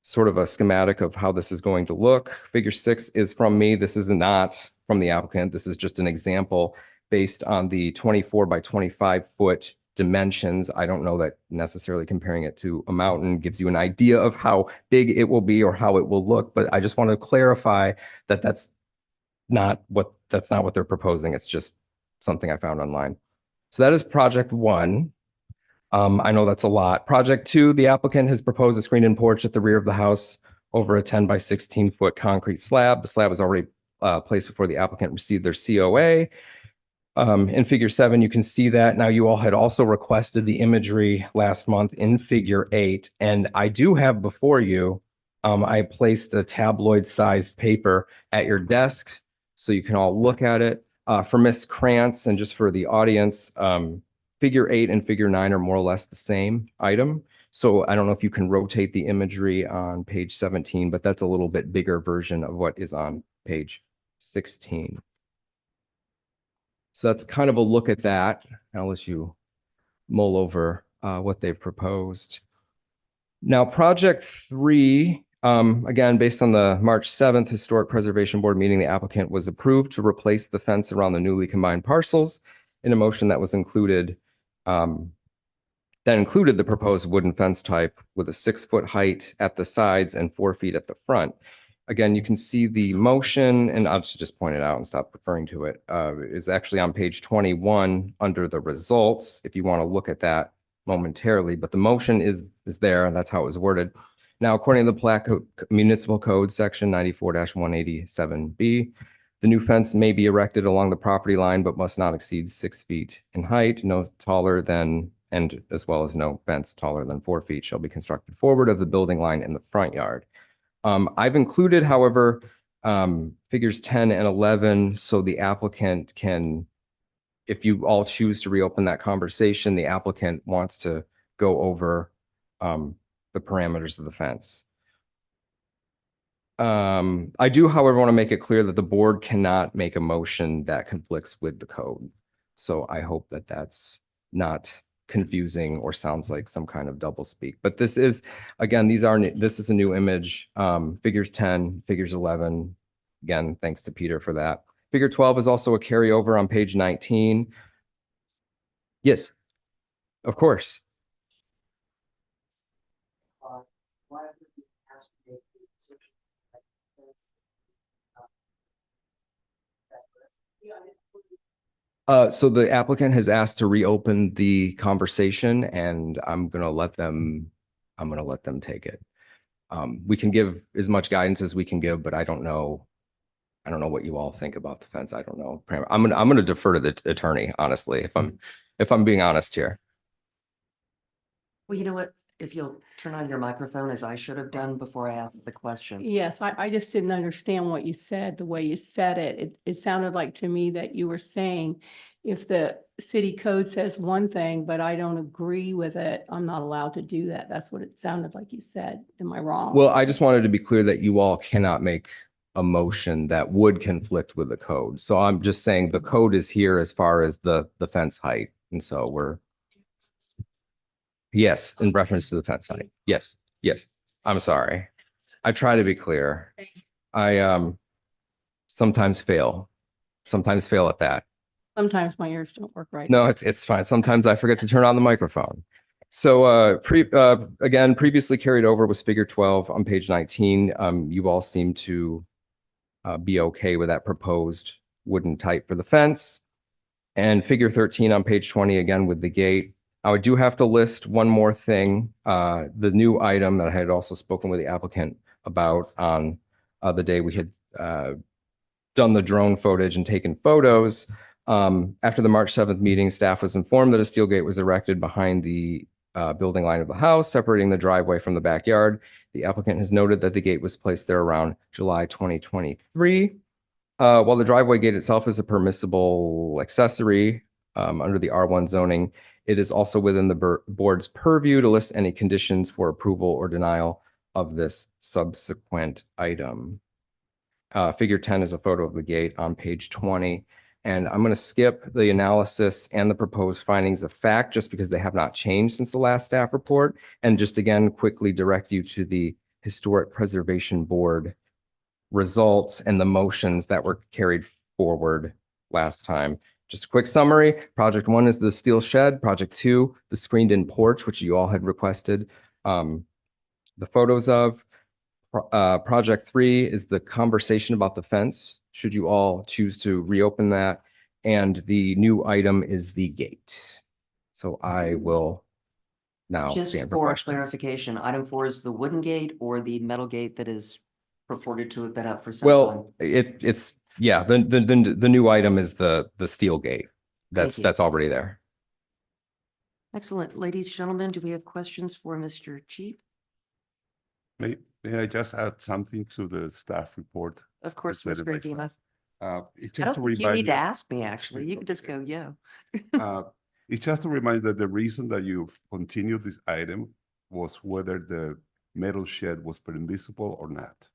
sort of a schematic of how this is going to look. Figure 6 is from me. This is not from the applicant. This is just an example based on the 24 by 25 foot dimensions. I don't know that necessarily comparing it to a mountain gives you an idea of how big it will be or how it will look, but I just want to clarify that that's not what they're proposing. It's just something I found online. So that is project 1. I know that's a lot. Project 2, the applicant has proposed a screened-in porch at the rear of the house over a 10 by 16 foot concrete slab. The slab was already placed before the applicant received their COA. In figure 7, you can see that. Now, you all had also requested the imagery last month in figure 8, and I do have before you, I placed a tabloid sized paper at your desk so you can all look at it. For Ms. Krantz, and just for the audience, figure 8 and figure 9 are more or less the same item. So I don't know if you can rotate the imagery on page 17, but that's a little bit bigger version of what is on page 16. So that's kind of a look at that. I'll let you mull over what they've proposed. Now, project 3, again, based on the March 7th Historic Preservation Board meeting, the applicant was approved to replace the fence around the newly combined parcels in a motion that was included, that included the proposed wooden fence type with a 6-foot height at the sides and 4 feet at the front. Again, you can see the motion, and I'll just point it out and stop referring to it. It's actually on page 21 under the results, if you want to look at that momentarily, but the motion is there, and that's how it was worded. Now, according to the Palatka Municipal Code, section 94-187B, the new fence may be erected along the property line, but must not exceed 6 feet in height, no taller than, and as well as no fence taller than 4 feet shall be constructed forward of the building line in the front yard. I've included, however, figures 10 and 11, so the applicant can, if you all choose to reopen that conversation, the applicant wants to go over the parameters of the fence. I do, however, want to make it clear that the board cannot make a motion that conflicts with the code. So I hope that that's not confusing or sounds like some kind of double speak. But this is, again, this is a new image. Figures 10, figures 11. Again, thanks to Peter for that. Figure 12 is also a carryover on page 19. Yes, of course. So the applicant has asked to reopen the conversation and I'm gonna let them take it. We can give as much guidance as we can give, but I don't know what you all think about the fence. I don't know. I'm gonna defer to the attorney, honestly, if I'm being honest here. Well, you know what? If you'll turn on your microphone, as I should have done before I asked the question. Yes, I just didn't understand what you said, the way you said it. It sounded like to me that you were saying if the city code says one thing, but I don't agree with it, I'm not allowed to do that. That's what it sounded like you said. Am I wrong? Well, I just wanted to be clear that you all cannot make a motion that would conflict with the code. So I'm just saying the code is here as far as the fence height. And so yes, in reference to the fence height. Yes, yes. I'm sorry. I try to be clear. I sometimes fail at that. Sometimes my ears don't work right. No, it's fine. Sometimes I forget to turn on the microphone. So again, previously carried over was figure 12 on page 19. You all seem to be okay with that proposed wooden type for the fence. And figure 13 on page 20, again with the gate. I do have to list one more thing. The new item that I had also spoken with the applicant about on the day we had done the drone footage and taken photos. After the March 7th meeting, staff was informed that a steel gate was erected behind the building line of the house, separating the driveway from the backyard. The applicant has noted that the gate was placed there around July 2023. While the driveway gate itself is a permissible accessory under the R1 zoning, it is also within the board's purview to list any conditions for approval or denial of this subsequent item. Figure 10 is a photo of the gate on page 20. And I'm going to skip the analysis and the proposed findings of fact just because they have not changed since the last staff report. And just again, quickly direct you to the Historic Preservation Board results and the motions that were carried forward last time. Just a quick summary. Project 1 is the steel shed. Project 2, the screened-in porch, which you all had requested the photos of. Project 3 is the conversation about the fence, should you all choose to reopen that. And the new item is the gate. So I will now Just stand for for questions. clarification, item 4 is the wooden gate or the metal gate that is purported to have been up for some time? Well, it's yeah, the new item is the steel gate. Thank you. That's already there. Excellent. Ladies, and gentlemen, do we have questions for Mr. Cheap? May I just add something to the staff report? Of course, Ms. presented by Grady. staff? It's I just don't to think you remind need to ask me, actually. You can just Okay. go, yeah. It's just a reminder that the reason that you continued this item was whether the metal shed was permissible or not.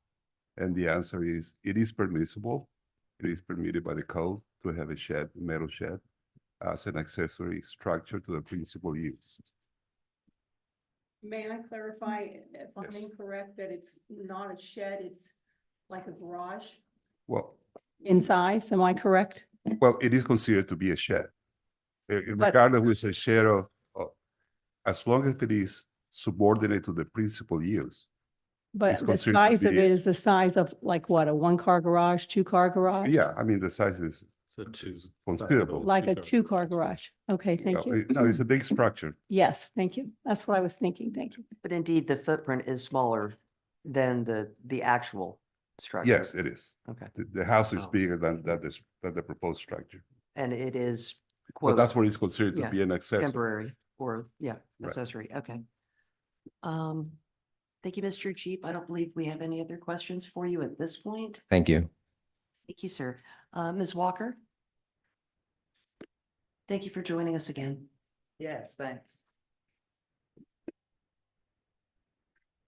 And the answer is, it is permissible. It is permitted by the code to have a shed, metal shed, as an accessory structure to the principal use. May I clarify if I'm Yes. incorrect, that it's not a shed, it's like a garage Well, in size? Am I correct? it is considered to be a shed. But- Regardless of it's a shed as long as it is subordinate to the principal use. But It's the considered to size of be- it is the size of like what, a one-car garage, two-car garage? Yeah, I mean, the size is So two. considerable. Like a two-car garage. Okay, thank you. No, it's a big structure. Yes, thank you. That's what I was thinking. Thank you. But indeed, the footprint is smaller than the actual structure. Yes, it is. Okay. The house is Oh. bigger than the proposed structure. And it is, But quote, that's what it's considered to yeah, be an accessory. temporary or, yeah, Right. accessory. Okay. Thank you, Mr. Cheap. I don't believe we have any other questions for you at this point. Thank you. Thank you, sir. Ms. Walker? Thank you for joining us again. Yes, thanks.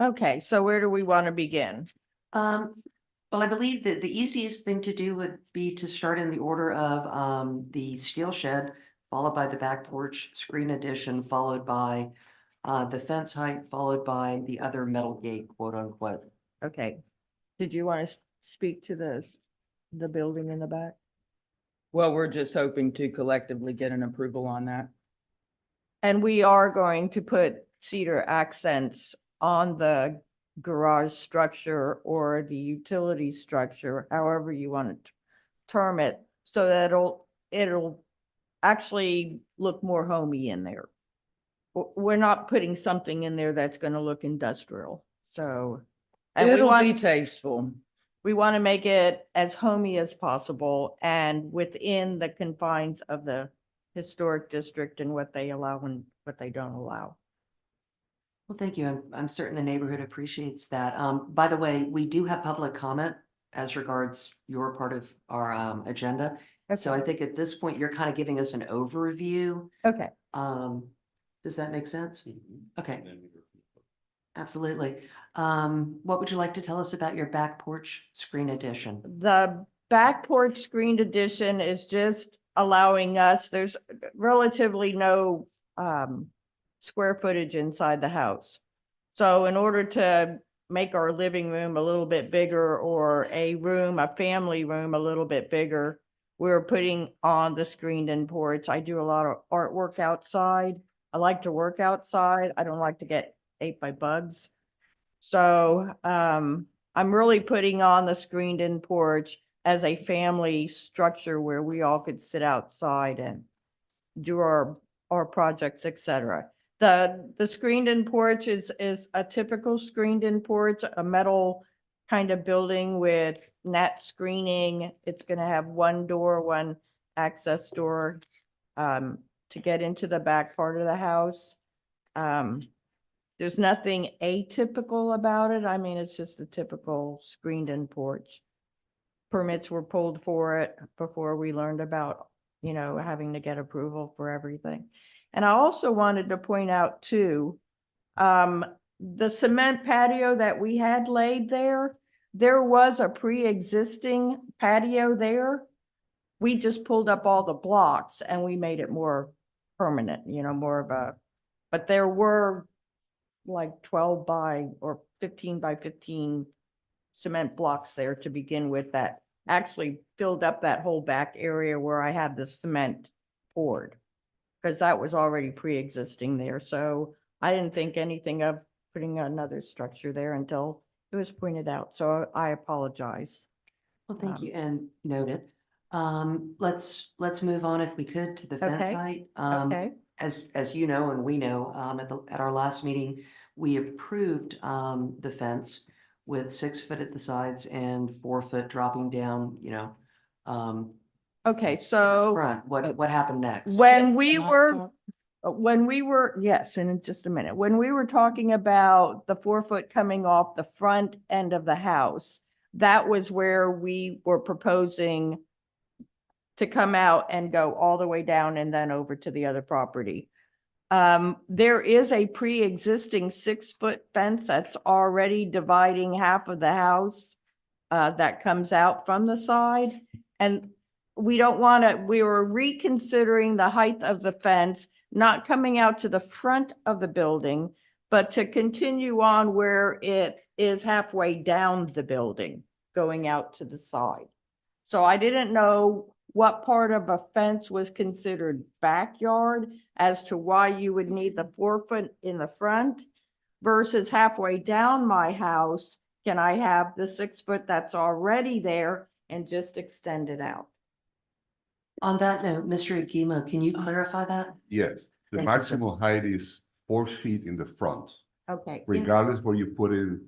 Okay, so where do we want to begin? Well, I believe that the easiest thing to do would be to start in the order of the steel shed, followed by the back porch screen addition, followed by the fence height, followed by the other metal gate, quote unquote. Okay. Did you want to speak to the building in the back? Well, we're just hoping to collectively get an approval on that. And we are going to put cedar accents on the garage structure or the utility structure, however you want to term it, so that it'll actually look more homey in there. We're not putting something in there that's gonna look industrial, so. And we It'll be want, tasteful. we want to make it as homey as possible and within the confines of the historic district and what they allow and what they don't allow. Well, thank you. I'm certain the neighborhood appreciates that. By the way, we do have public comment as regards your part of our agenda. So I think at this point, you're kind of giving us an overview. Okay, Does that make sense? Okay, absolutely. What would you like to tell us about your back porch screen addition? the back porch screened addition is just allowing us, there's relatively no square footage inside the house. So in order to make our living room a little bit bigger or a family room a little bit bigger, we're putting on the screened-in porch. I do a lot of artwork outside. I like to work outside. I don't like to get ate by bugs. So I'm really putting on the screened-in porch as a family structure where we all could sit outside and do our projects, etc. The screened-in porch is a typical screened-in porch, a metal kind of building with net screening. It's going to have one door, one access door to get into the back part of the house. There's nothing atypical about it. I mean, it's just a typical screened-in porch. Permits were pulled for it before we learned about, having to get approval for everything. And I also wanted to point out too, the cement patio that we had laid there was a pre-existing patio there. We just pulled up all the blocks and we made it more permanent, more of a, but there were like 12 by or 15 by 15 cement blocks there to begin with that actually filled up that whole back area where I had the cement poured, because that was already pre-existing there. So I didn't think anything of putting another structure there until it was pointed out. So I apologize. Well, thank you, and noted. Let's move on if we could to the fence Okay. height. Okay, As you know, and we know, at our last meeting, we approved the fence with 6 foot at the sides and 4 foot dropping down, okay, so front. What happened next? when we Can I were, talk? yes, and in just a minute, when we were talking about the 4 foot coming off the front end of the house, that was where we were proposing to come out and go all the way down and then over to the other property. There is a pre-existing 6 foot fence that's already dividing half of the house that comes out from the side. And we don't want to, we were reconsidering the height of the fence, not coming out to the front of the building, but to continue on where it is halfway down the building, going out to the side. So I didn't know what part of a fence was considered backyard as to why you would need the 4 foot in the front versus halfway down my house. Can I have the 6 foot that's already there and just extend it out? On that note, Mr. Agimo, can you clarify that? Yes, the Thank you, sir. maximum height is 4 feet in the front, Okay. regardless where you put it,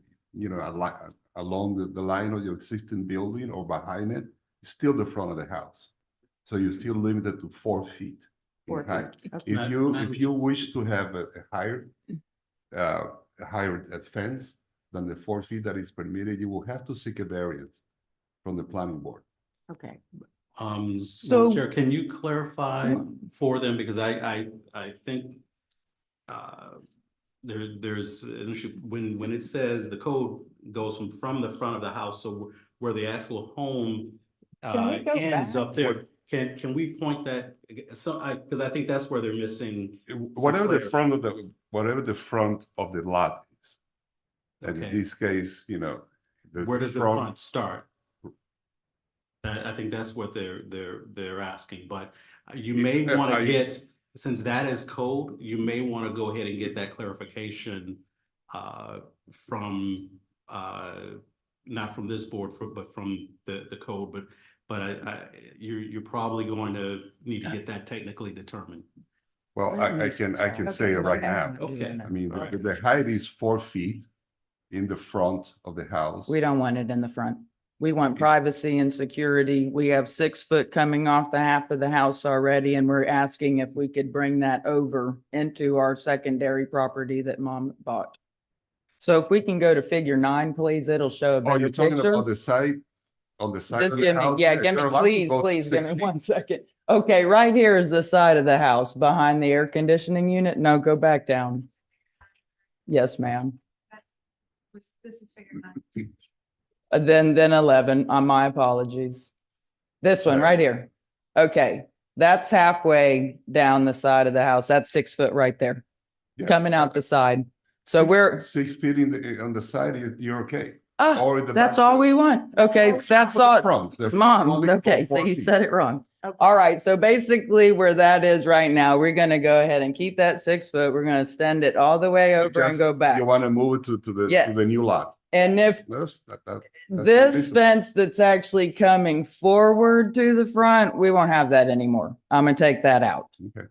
along the line of your existing building or behind it, it's still the front of the house. So you're still limited to 4 feet in 4 feet, height. okay. If you wish to have a higher fence than the 4 feet that is permitted, you will have to seek a variance from the planning board. Okay. Madam So- Chair, can you clarify for them, because I think there's an issue when it says the code goes from the front of the house, so where the actual home Can we go ends back? up there. Can we point that, because I think that's where they're missing. Whatever the clarity. front of the lot is. And in Okay. this case, Where does the front start? I think that's what they're asking, but you may Yeah, want to I- get since that is code, you may want to go ahead and get that clarification from, not from this board, but from the code, but you're probably going to need to get that technically determined. Well, I can say it right now. Okay. I mean, Alright. the height is 4 feet in the front of the house. We don't want it in the front. We want privacy and security. We have 6 foot coming off the half of the house already, and we're asking if we could bring that over into our secondary property that mom bought. So if we can go to figure 9, please, it'll show a Oh, better you're talking picture. about the side, on the side Just of the give me, house? yeah, give me, you're allowed to please, go please, give 6 me feet. 1 second. Okay, right here is the side of the house behind the air conditioning unit. No, go back down. Yes, ma'am. This is figure 9. Then 11, my apologies. This one right here. Okay, that's halfway down the side of the house. That's 6 foot right there, Yeah. coming out the side. So we're, 6 feet on the side, you're okay. ah, Or in the that's back. all we want. Okay, that's For the all. front, the Mom, only okay, so 4 you feet. said it wrong. All right, so basically where that is right now, we're gonna go ahead and keep that 6 foot. We're gonna extend it all the way You over and just- go back. You want to move it to the Yes. new lot. And if That's this reasonable. fence that's actually coming forward to the front, we won't have that anymore. I'm gonna take that out. Okay.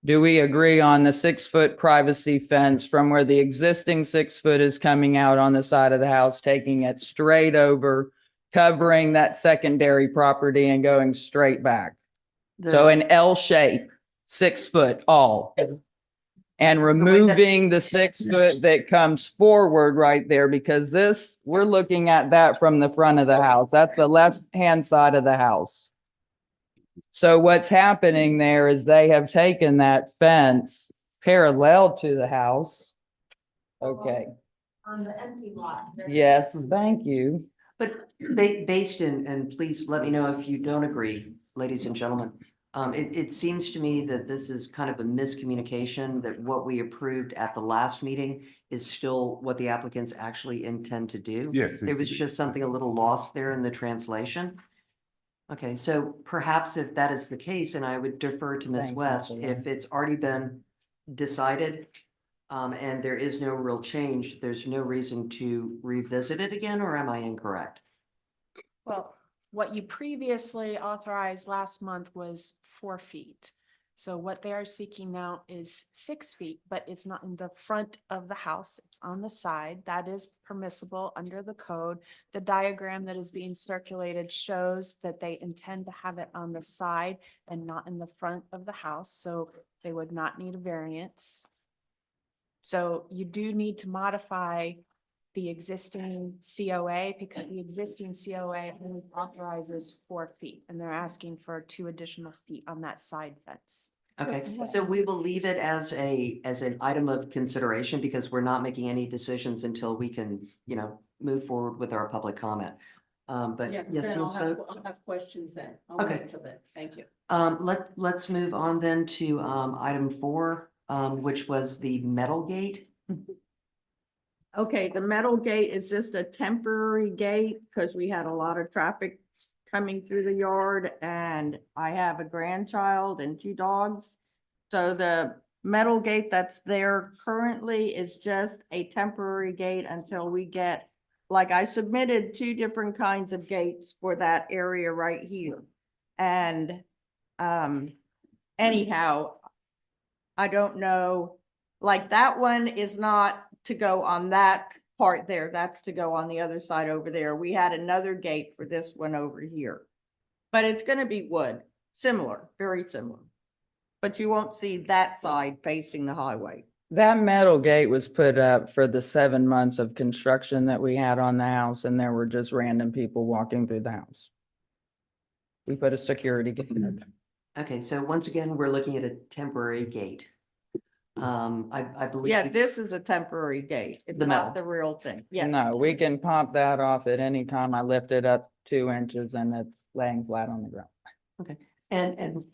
Do we agree on the 6 foot privacy fence from where the existing 6 foot is coming out on the side of the house, taking it straight over, covering that secondary property and going straight back? So an L shape, 6 foot all. And removing the 6 foot that comes forward right there, because this, we're looking at that from the front of the house. That's the left-hand side of the house. So what's happening there is they have taken that fence parallel to the house. Okay, On the empty lot. yes, thank you. But based in, and please let me know if you don't agree, ladies and gentlemen. It seems to me that this is kind of a miscommunication, that what we approved at the last meeting is still what the applicants actually intend to do. Yes. There was just something a little lost there in the translation. Okay, so perhaps if that is the case, and I would defer to Ms. Thank you West, for if that. it's already been decided, and there is no real change, there's no reason to revisit it again, or am I incorrect? Well, what you previously authorized last month was 4 feet. So what they are seeking now is 6 feet, but it's not in the front of the house. It's on the side. That is permissible under the code. The diagram that is being circulated shows that they intend to have it on the side and not in the front of the house, so they would not need a variance. So you do need to modify the existing COA, because the existing COA only authorizes 4 feet, and they're asking for 2 additional feet on that side fence. Okay, so we will leave it as an item of consideration, because we're not making any decisions until we can, move forward with our public comment. But Yeah, yes, then Ms. Vogt? I'll have questions then. I'll Okay. wait till then. Thank you. Let's move on then to item 4, which was the metal gate. Okay, the metal gate is just a temporary gate because we had a lot of traffic coming through the yard, and I have a grandchild and 2 dogs. So the metal gate that's there currently is just a temporary gate until we get, like, I submitted 2 different kinds of gates for that area right here. And anyhow, I don't know, like, that one is not to go on that part there. That's to go on the other side over there. We had another gate for this one over here. But it's gonna be wood, similar, very similar. But you won't see that side facing the highway. That metal gate was put up for the 7 months of construction that we had on the house, and there were just random people walking through the house. We put a security gate up. Okay, so once again, we're looking at a temporary gate. I believe. Yeah, this is a temporary gate. It's The not metal. the real thing. Yeah. No, we can pop that off at any time. I lift it up 2 inches and it's laying flat on the ground. And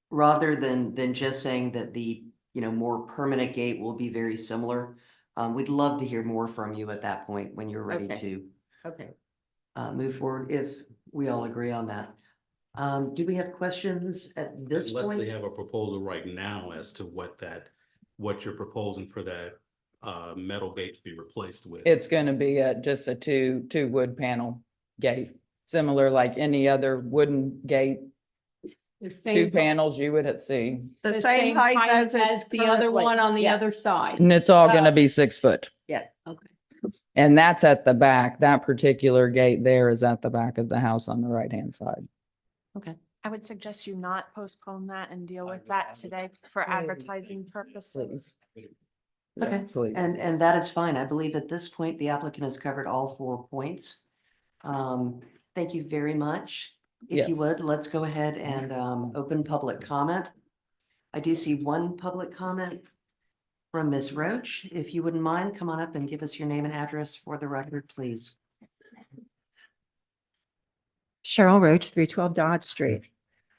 rather than just saying that the, more permanent gate will be very similar, we'd love to hear more from you at that point when you're ready Okay. to Okay. move forward, if we all agree on that. Do we have questions at this Unless they point? have a proposal right now as to what you're proposing for that metal gate to be replaced with. It's gonna be just a two wood panel gate, similar like any other wooden gate, The two same, panels you would see. The same height as it's the other currently- one on the yeah. other side. And it's all gonna be 6 foot. Yes. Okay. And that's at the back. That particular gate there is at the back of the house on the right-hand side. I would suggest you not postpone that and deal with that today for advertising purposes. Okay, Please. and that is fine. I believe at this point, the applicant has covered all 4 points. Thank you very much. If you Yes. would, let's go ahead and open public comment. I do see one public comment from Ms. Roach. If you wouldn't mind, come on up and give us your name and address for the record, please. Cheryl Roach, 312 Dodge Street.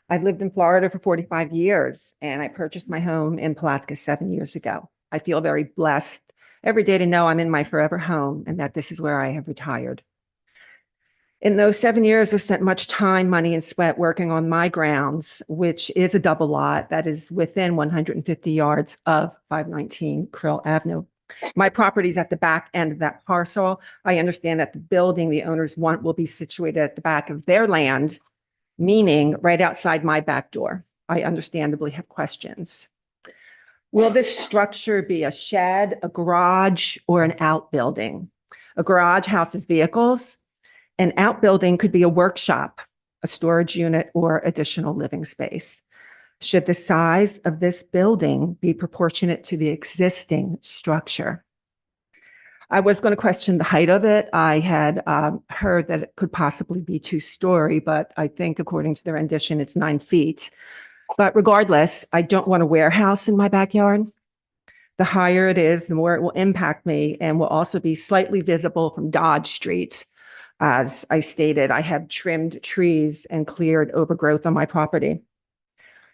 I've lived in Florida for 45 years and I purchased my home in Palatka 7 years ago. I feel very blessed every day to know I'm in my forever home and that this is where I have retired. In those 7 years, I've spent much time, money, and sweat working on my grounds, which is a double lot that is within 150 yards of 519 Krill Avenue. My property is at the back end of that parcel. I understand that the building the owners want will be situated at the back of their land, meaning right outside my back door. I understandably have questions. Will this structure be a shed, a garage, or an outbuilding? A garage houses vehicles. An outbuilding could be a workshop, a storage unit, or additional living space. Should the size of this building be proportionate to the existing structure? I was going to question the height of it. I had heard that it could possibly be 2-story, but I think according to the rendition, it's 9 feet. But regardless, I don't want a warehouse in my backyard. The higher it is, the more it will impact me and will also be slightly visible from Dodge Street. As I stated, I have trimmed trees and cleared overgrowth on my property.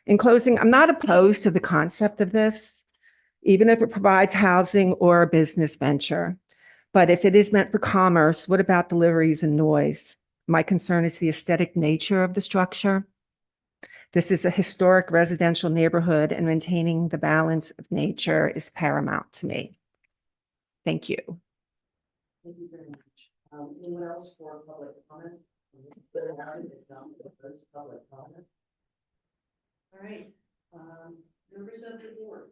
In closing, I'm not opposed to the concept of this, even if it provides housing or a business venture. But if it is meant for commerce, what about deliveries and noise? My concern is the aesthetic nature of the structure. This is a historic residential neighborhood and maintaining the balance of nature is paramount to me. Thank you. Thank you very much. Anyone else for public comment? Public comment. All right, members of the board.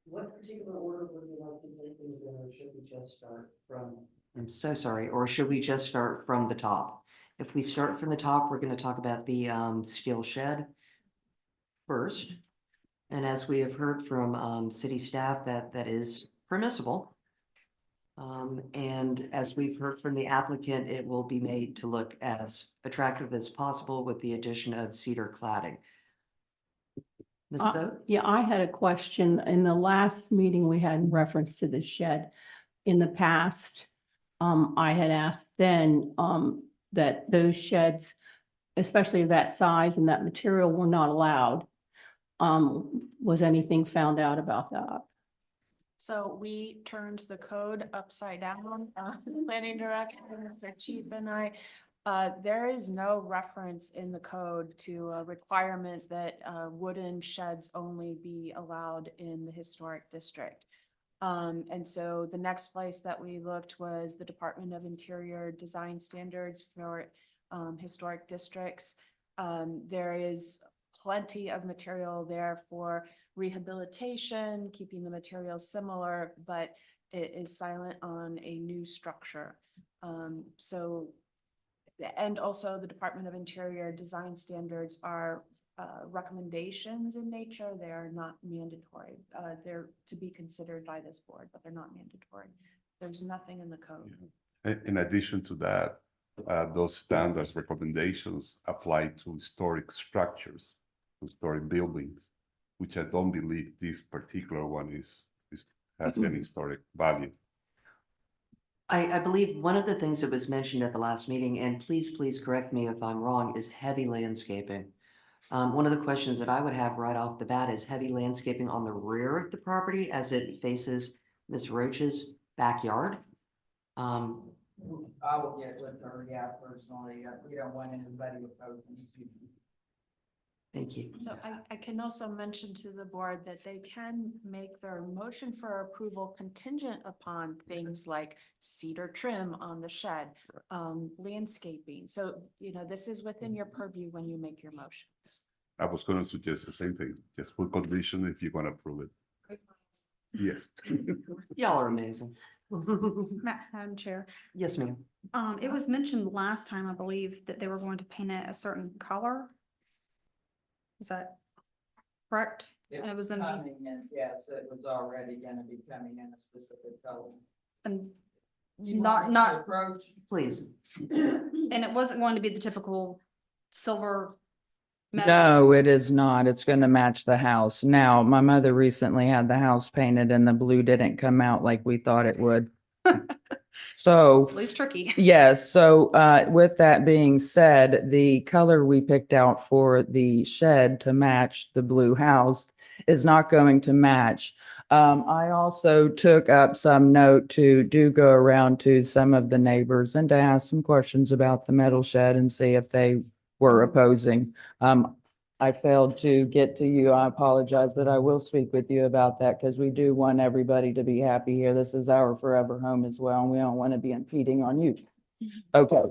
What particular order would you like to take things in, or should we just start from? I'm so sorry, or should we just start from the top? If we start from the top, we're going to talk about the steel shed first. And as we have heard from city staff, that is permissible. And as we've heard from the applicant, it will be made to look as attractive as possible with the addition of cedar cladding. Ms. Vogt? Yeah, I had a question in the last meeting we had in reference to the shed. In the past, I had asked then, that those sheds, especially of that size and that material, were not allowed. Was anything found out about that? So we turned the code upside down, planning director, Mr. Chief and I. There is no reference in the code to a requirement that wooden sheds only be allowed in the historic district. And so the next place that we looked was the Department of Interior Design Standards for historic districts. There is plenty of material there for rehabilitation, keeping the materials similar, but it is silent on a new structure. And also the Department of Interior Design Standards are recommendations in nature. They are not mandatory. They're to be considered by this board, but they're not mandatory. There's nothing in the code. In addition to that, those standards recommendations apply to historic structures, historic buildings, which I don't believe this particular one has any historic value. I believe one of the things that was mentioned at the last meeting, and please correct me if I'm wrong, is heavy landscaping. One of the questions that I would have right off the bat is heavy landscaping on the rear of the property as it faces Ms. Roach's backyard. I will get with her, yeah, personally. We don't want anybody opposing. Thank you. So I can also mention to the board that they can make their motion for approval contingent upon things like cedar trim on the shed, landscaping. So, you know, this is within your purview when you make your motions. I was gonna suggest the same thing, just put condition if you're gonna approve it. Yes. Y'all are amazing. Madam Chair, Yes, ma'am. it was mentioned last time, I believe, that they were going to paint it a certain color. Is that correct? And it was in, Yes, it was already gonna be coming in a specific color. and not, Approach. Please. and it wasn't going to be the typical silver. metal. No, it is not. It's gonna match the house. Now, my mother recently had the house painted and the blue didn't come out like we thought it would. So. Blue's tricky. Yes, so with that being said, the color we picked out for the shed to match the blue house is not going to match. I also took up some note to go around to some of the neighbors and to ask some questions about the metal shed and see if they were opposing. I failed to get to you. I apologize, but I will speak with you about that because we do want everybody to be happy here. This is our forever home as well, and we don't want to be impeding on you. Okay.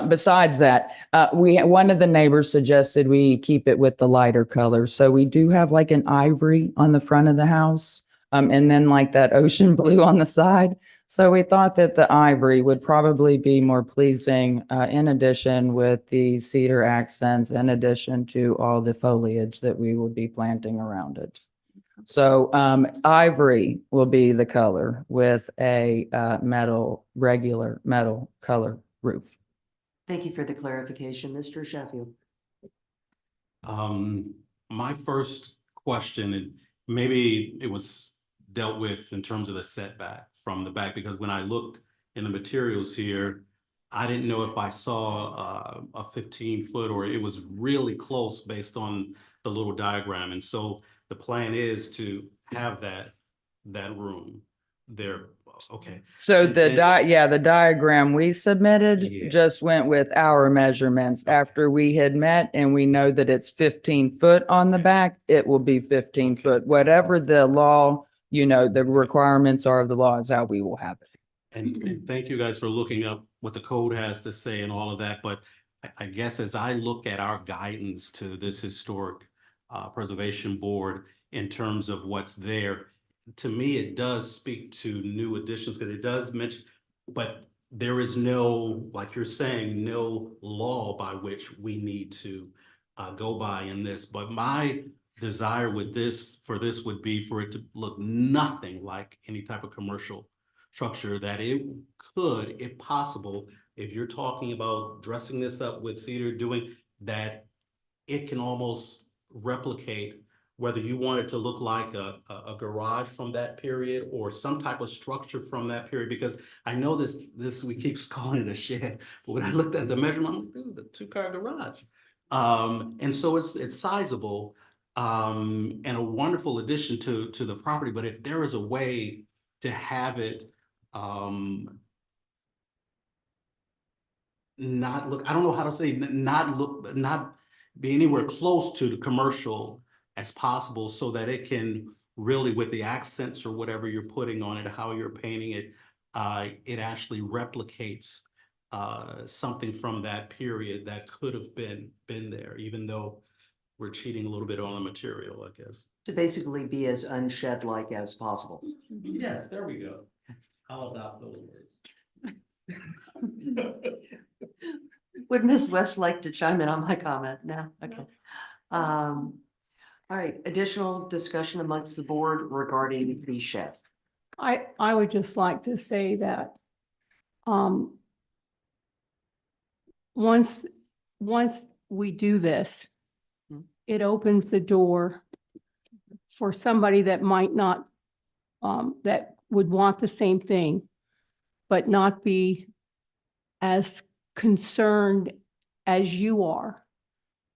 Besides that, one of the neighbors suggested we keep it with the lighter color. So we do have like an ivory on the front of the house, and then like that ocean blue on the side. So we thought that the ivory would probably be more pleasing, in addition with the cedar accents, in addition to all the foliage that we will be planting around it. So ivory will be the color with a regular metal color roof. Thank you for the clarification, Mr. Sheffield. My first question, and maybe it was dealt with in terms of the setback from the back, because when I looked in the materials here, I didn't know if I saw a 15-foot or it was really close based on the little diagram. And so the plan is to have that room there. Okay. So And- the and- the diagram we submitted Yeah. just went with our measurements after we had met, and we know that it's 15 foot on the back. It will be 15 foot, whatever the law, the requirements are of the law is how we will have it. And thank you guys for looking up what the code has to say and all of that, but I guess as I look at our guidance to this historic preservation board in terms of what's there, to me, it does speak to new additions, because it does mention, but there is no, like you're saying, no law by which we need to go by in this. But my desire with this, would be for it to look nothing like any type of commercial structure, that it could, if possible, if you're talking about dressing this up with cedar, doing that, it can almost replicate, whether you want it to look like a garage from that period or some type of structure from that period, because I know this we keep calling it a shed, but when I looked at the measurement, I'm like, this is a two-car garage. And so it's sizable, and a wonderful addition to the property. But if there is a way to have it not look, I don't know how to say, not be anywhere close to the commercial as possible, so that it can really, with the accents or whatever you're putting on it, how you're painting it, it actually replicates something from that period that could have been there, even though we're cheating a little bit on the material, I guess. To basically be as unshed-like as possible. Yes, there we go. I'll adopt those words. Would Ms. West like to chime in on my comment? No? Okay. All right, additional discussion amongst the board regarding the shed. I would just like to say that, once we do this, it opens the door for somebody that might not, that would want the same thing, but not be as concerned as you are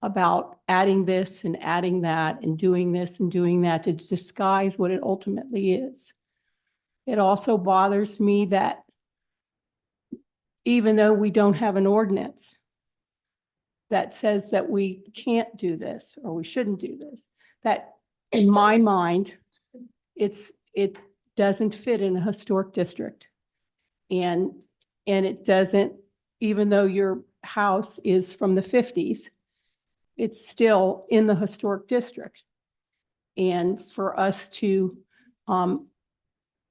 about adding this and adding that and doing this and doing that to disguise what it ultimately is. It also bothers me that even though we don't have an ordinance that says that we can't do this or we shouldn't do this, that in my mind, it doesn't fit in a historic district. And it doesn't, even though your house is from the 50s, it's still in the historic district. And for us to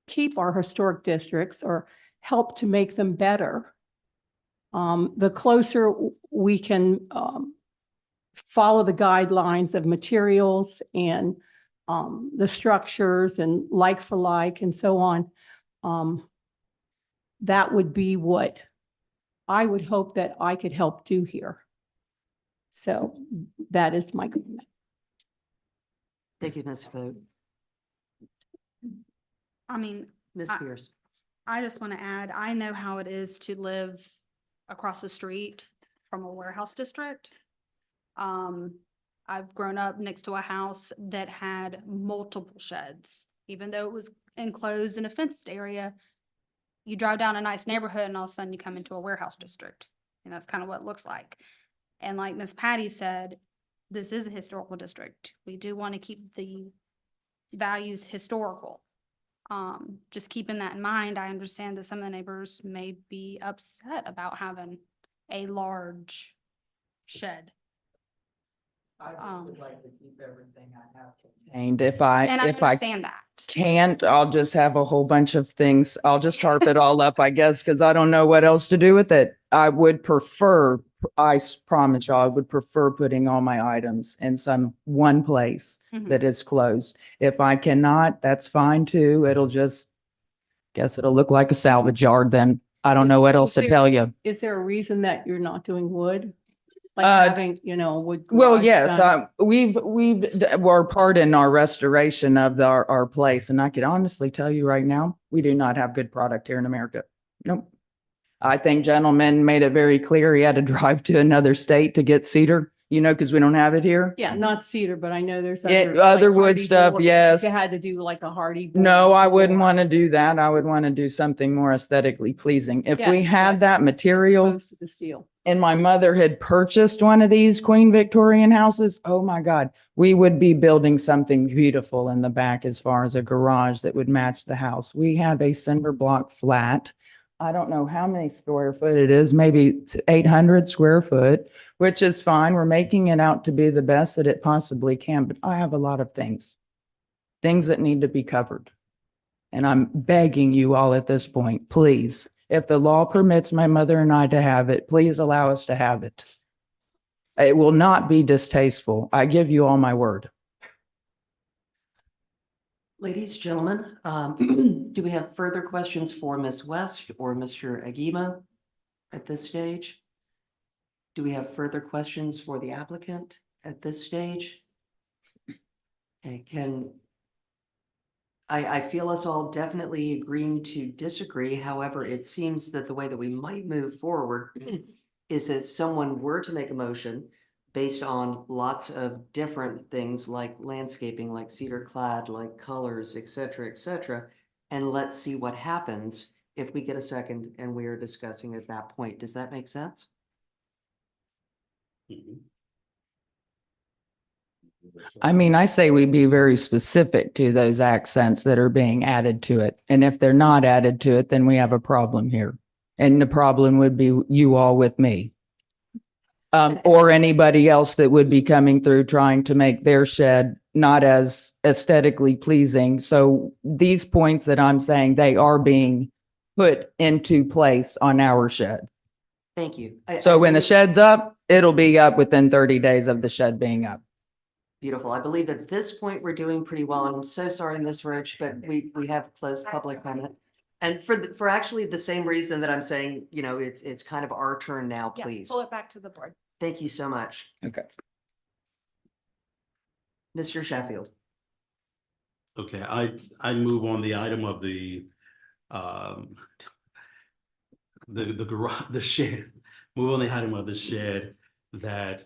keep our historic districts or help to make them better, the closer we can follow the guidelines of materials and the structures and like for like and so on, that would be what I would hope that I could help do here. So that is my comment. Thank you, Ms. Vogt. I mean, Ms. I- Pierce. I just want to add, I know how it is to live across the street from a warehouse district. I've grown up next to a house that had multiple sheds, even though it was enclosed in a fenced area. You drive down a nice neighborhood and all of a sudden you come into a warehouse district. And that's kind of what it looks like. And like Miss Patty said, this is a historical district. We do want to keep the values historical. Just keeping that in mind, I understand that some of the neighbors may be upset about having a large shed. I would like to keep everything I have contained. If I And I understand that. can't, I'll just have a whole bunch of things. I'll just tarp it all up, I guess, because I don't know what else to do with it. I would prefer, promise y'all, I would prefer putting all my items in one place Mhm. that is closed. If I cannot, that's fine too. It'll just, guess it'll look like a salvage yard then. I don't know what else to tell you. Is there a reason that you're not doing wood? Like Uh, having, wood. Well, garage yes, done? we're part in our restoration of our place, and I could honestly tell you right now, we do not have good product here in America. Nope. I think gentleman made it very clear he had to drive to another state to get cedar, because we don't have it here. Yeah, not cedar, but I know there's Yeah, other. other like wood hardy stuff, board. yes. You had to do like a hardy. board No, I wouldn't or- want to do that. I would want to do something more aesthetically pleasing. If we Yes, had but that material. Opposed to the steel. And my mother had purchased one of these Queen Victorian houses, oh my God, we would be building something beautiful in the back as far as a garage that would match the house. We have a cinder block flat. I don't know how many square foot it is, maybe it's 800 square foot, which is fine. We're making it out to be the best that it possibly can, but I have a lot of things that need to be covered. And I'm begging you all at this point, please. If the law permits my mother and I to have it, please allow us to have it. It will not be distasteful. I give you all my word. Ladies, gentlemen, do we have further questions for Ms. West or Mr. Agima at this stage? Do we have further questions for the applicant at this stage? Okay, I feel us all definitely agreeing to disagree. However, it seems that the way that we might move forward is if someone were to make a motion based on lots of different things like landscaping, like cedar clad, like colors, et cetera, and let's see what happens if we get a second and we are discussing at that point. Does that make sense? Mhm. I mean, I say we be very specific to those accents that are being added to it. And if they're not added to it, then we have a problem here. And the problem would be you all with me. Or anybody else that would be coming through trying to make their shed not as aesthetically pleasing. So these points that I'm saying, they are being put into place on our shed. Thank you. So when the believe- shed's up, it'll be up within 30 days of the shed being up. Beautiful. I believe at this point, we're doing pretty well. I'm so sorry, Ms. Roach, but we have closed public comment. And for actually the same reason that I'm saying, it's kind of our turn now, Yeah, please. pull it back to the board. Thank you so much. Okay. Mr. Sheffield. Okay, I move on the item of the garage, the shed, move on the item of the shed that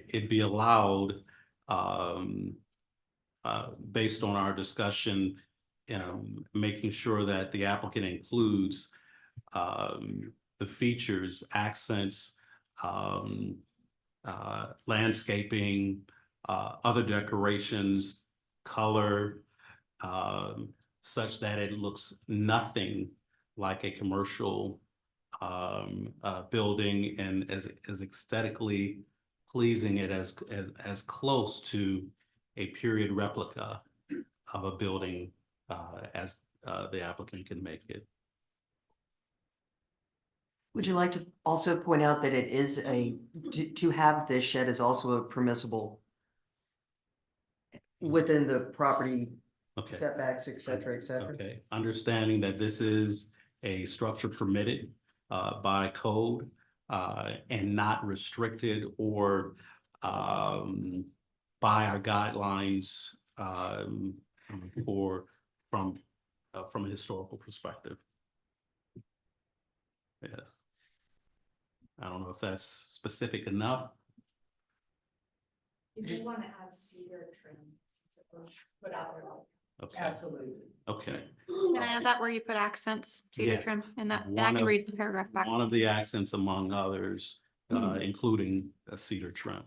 it be allowed based on our discussion, making sure that the applicant includes the features, accents, landscaping, other decorations, color, such that it looks nothing like a commercial building, and as aesthetically pleasing it as close to a period replica of a building as the applicant can make it. Would you like to also point out that it is to have this shed is also a permissible within the property Okay. setbacks, et cetera, et cetera? Okay, understanding that this is a structure permitted by code and not restricted or by our guidelines from a historical perspective. Yes. I don't know if that's specific enough. You do want to add cedar trim since it was put out there. Okay, Absolutely. okay. Can I add that where you put accents, cedar Yes. trim in that? And I One can of- read the paragraph back. One of the accents among others, including a cedar trim.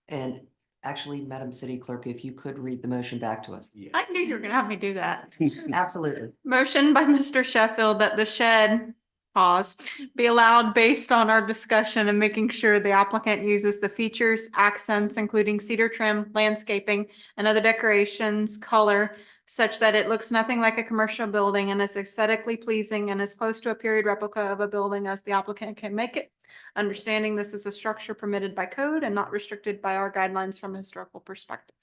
And actually, Madam City Clerk, if you could read the motion back to us. I knew you were gonna have me do that. Absolutely. Motion by Mr. Sheffield that the shed, pause, be allowed based on our discussion and making sure the applicant uses the features, accents, including cedar trim, landscaping, and other decorations, color, such that it looks nothing like a commercial building and is aesthetically pleasing and as close to a period replica of a building as the applicant can make it. Understanding this is a structure permitted by code and not restricted by our guidelines from a historical perspective.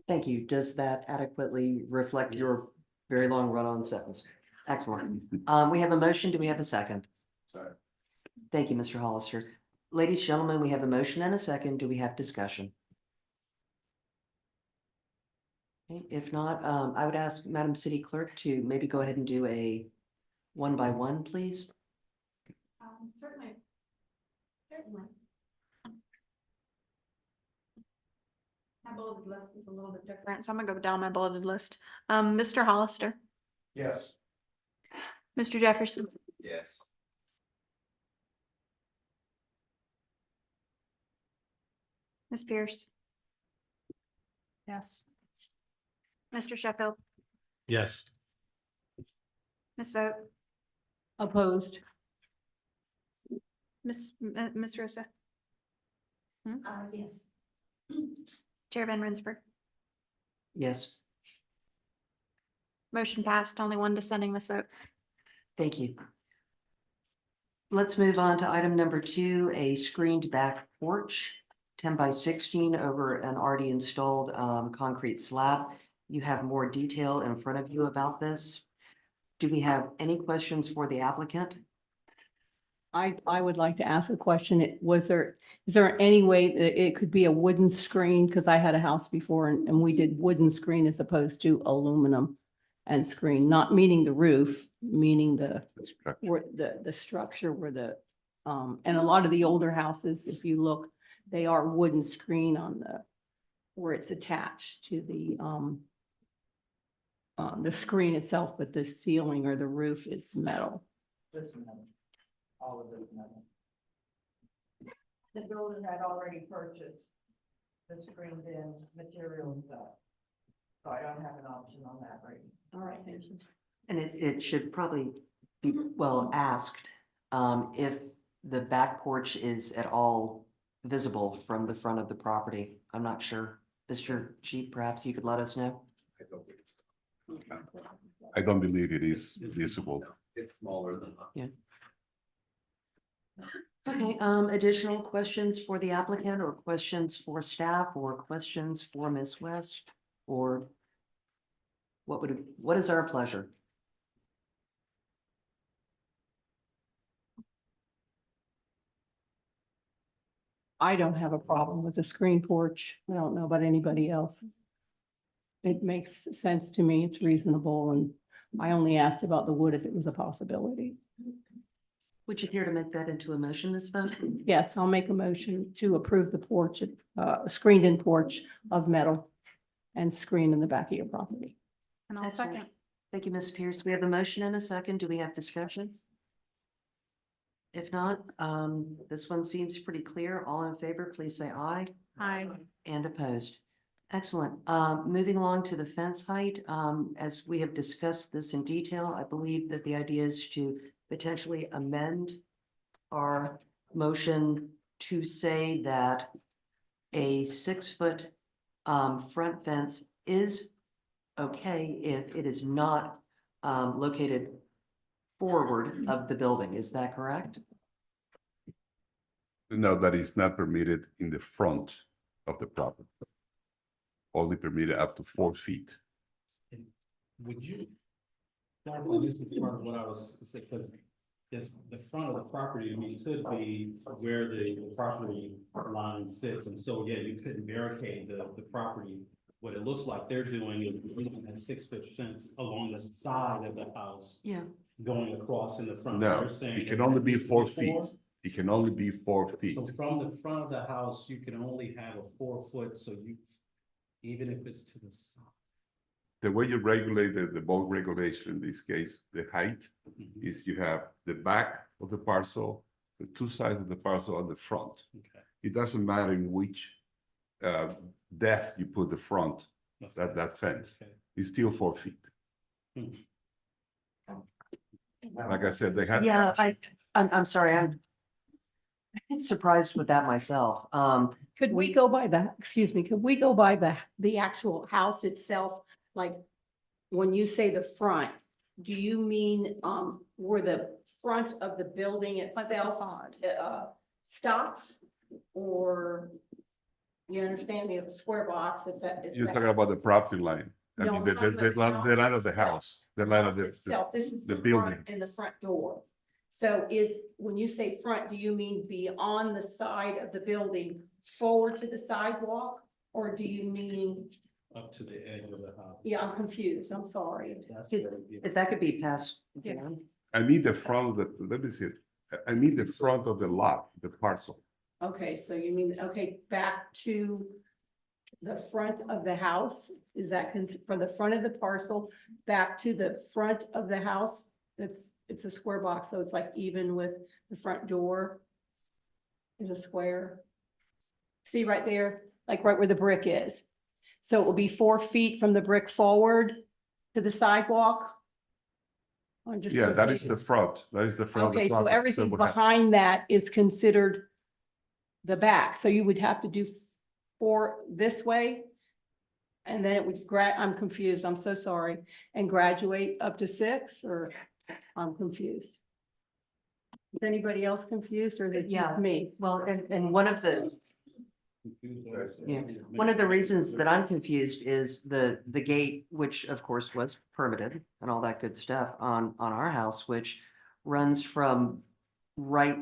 Thank you. Does that adequately reflect your very long run-on sentence? Excellent. We have a motion. Do we have a second? Sorry. Thank you, Mr. Hollister. Ladies, gentlemen, we have a motion and a second. Do we have discussion? Okay, if not, I would ask Madam City Clerk to maybe go ahead and do a one by one, please. Certainly. Certainly. My bulleted list is a little bit different, so I'm gonna go down my bulleted list. Mr. Hollister, Yes. Mr. Jefferson, Yes. Ms. Pierce, Yes. Mr. Sheffield, Yes. Ms. Vogt, Opposed? Ms. Rosa, Yes. Chair Van Rensburg. Yes, Motion passed, only one dissenting, Ms. Vogt. thank you. Let's move on to item number 2, a screened back porch, 10 by 16 over an already installed concrete slab. You have more detail in front of you about this. Do we have any questions for the applicant? I would like to ask a question. Is there any way that it could be a wooden screen? Because I had a house before and we did wooden screen as opposed to aluminum and screen, not meaning the roof, meaning the structure where and a lot of the older houses, if you look, they are wooden screen on where it's attached to the screen itself, but the ceiling or the roof is metal. All of those metal. The builder had already purchased the screened in material and stuff. So I don't have an option on that right now. All right, thank you. And it should probably be well asked, if the back porch is at all visible from the front of the property. I'm not sure. Mr. Chief, perhaps you could let us know? I don't believe it is visible. It's smaller than that. Okay, additional questions for the applicant or questions for staff or questions for Ms. West? Or what is our pleasure? I don't have a problem with the screen porch. I don't know about anybody else. It makes sense to me. It's reasonable, and I only asked about the wood if it was a possibility. Would you care to make that into a motion, Ms. Vogt? Yes, I'll make a motion to approve the porch, screened in porch of metal and screen in the back of your property. And I'll second. Thank you, Ms. Pierce. We have a motion and a second. Do we have discussion? If not, this one seems pretty clear. All in favor, please say aye. Aye. And opposed. Excellent. Moving along to the fence height, as we have discussed this in detail, I believe that the idea is to potentially amend our motion to say that a 6-foot front fence is okay if it is not located forward of the building. Is that correct? No, that is not permitted in the front of the property. Only permitted up to 4 feet. Would you? Well, this is part of what I was saying, because it's the front of the property, I mean, could be where the property line sits, and so, yeah, you couldn't barricade the property. What it looks like they're doing is bringing that 6-foot fence along the side of the house, Yeah. going across in the front. No, They're saying it can that only be 4 four? feet. It can only be 4 feet. So from the front of the house, you can only have a 4-foot, so you, even if it's to the side. The way you regulate the bulk regulation in this case, the height Mhm. is you have the back of the parcel, the 2 sides of the parcel and the front. Okay. It doesn't matter in which depth you put the front, that fence. Okay. It's still 4 feet. Hmm. Like I said, they have. Yeah, I'm sorry, I'm surprised with that myself. Could we go by the, excuse me, could we go by the actual house itself? Like, when you say the front, do you mean, where the front of the building Like the itself, facade. stops? Or you understand the square box, it's You're talking about the property line. I No, mean, I'm the talking about the line of house the itself. house, the line of the, itself, this is the the building. front and the front door. So when you say front, do you mean beyond the side of the building, forward to the sidewalk? Or do you mean, Up to the edge of the house. yeah, I'm confused, I'm sorry. That's If- where it gets- If that could be passed. Yeah. down. I mean the front of the, let me see. I mean the front of the lot, the parcel. Okay, so you mean, okay, back to the front of the house? Is that from the front of the parcel back to the front of the house? It's a square box, so it's like even with the front door is a square. See right there, like right where the brick is. So it will be 4 feet from the brick forward to the sidewalk? I'm just Yeah, that is the confused. front. That is the front of the Okay, so property. everything we have- behind that is considered the back, so you would have to do 4 this way? And then it would I'm confused, I'm so sorry, and graduate up to 6, or I'm confused? Is anybody else confused, or is it Yeah. just me? Well, and one of the, yeah, one of the reasons that I'm confused is the gate, which of course was permitted and all that good stuff on our house, which runs from right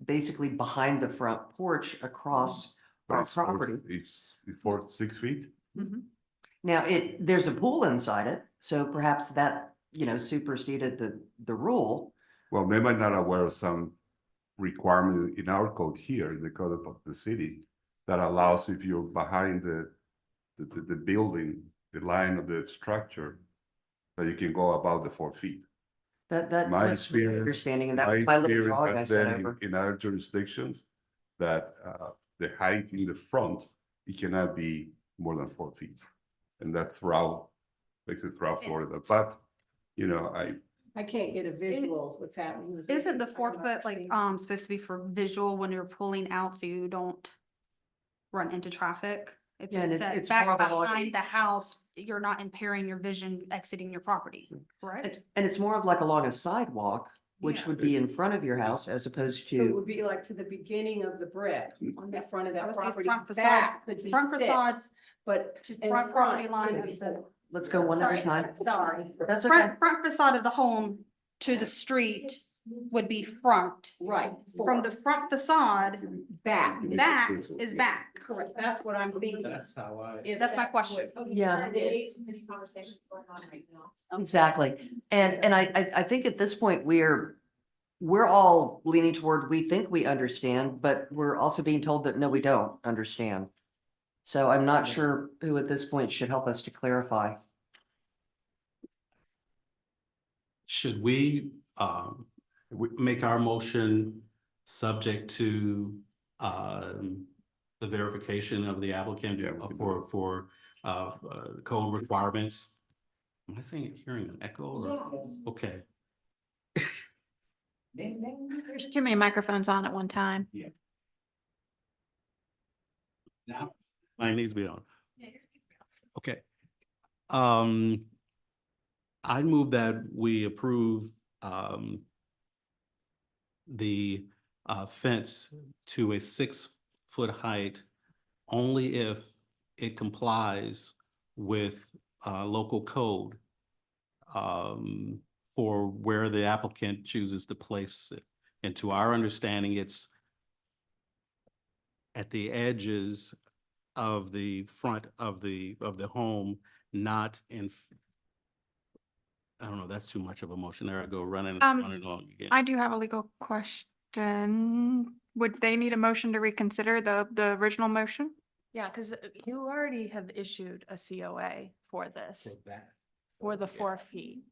basically behind the front porch across but our it's 4 property. It's 6 feet. Now, there's a pool inside it, so perhaps that, superseded the rule. Well, they might not aware of some requirement in our code here, in the code of the city, that allows if you're behind the building, the line of the structure, that you can go about the 4 feet. That My was my experience- understanding, and My that my little experience dog I has sent been over. in other jurisdictions, that the height in the front, it cannot be more than 4 feet. And that's throughout, basically throughout Florida, but, I can't get a visual of what's happening. with Isn't the this. 4-foot like, supposed to be for visual when you're pulling out so you don't run into traffic? If Yeah, and it's it's set more back of a- behind the house, you're not impairing your vision exiting your property, correct? And it's more of like along a sidewalk, which Yeah. would be in front of your house as opposed So it to, would be like to the beginning of the brick on the front of I that would say property. front facade- Back could be front facade 6, but to in front property front line could be of the- 4. let's go one at Sorry. a time. Sorry, That's okay. Front facade of the home to the street would be front. right. From the front facade, back. back is back. Correct, that's what I'm thinking. That's how I. If That's my what- question. Yeah. It is. Exactly. And I think at this point, we're all leaning toward, we think we understand, but we're also being told that, no, we don't understand. So I'm not sure who at this point should help us to clarify. should we, make our motion subject to, the verification of the applicant Yeah, we can do for, code requirements? Am I saying, hearing an echo or? Okay. There's too many microphones on at one time. Now, mine needs to be on. Okay. I move that we approve, the, fence to a 6-foot height only if it complies with, local code, for where the applicant chooses to place it. And to our understanding, it's at the edges of the front of the home, not in. I don't know, that's too much of a motion. There I go running on again. I do have a legal question. Would they need a motion to reconsider the original motion? Yeah, because you already have issued a COA for this, for the 4 feet.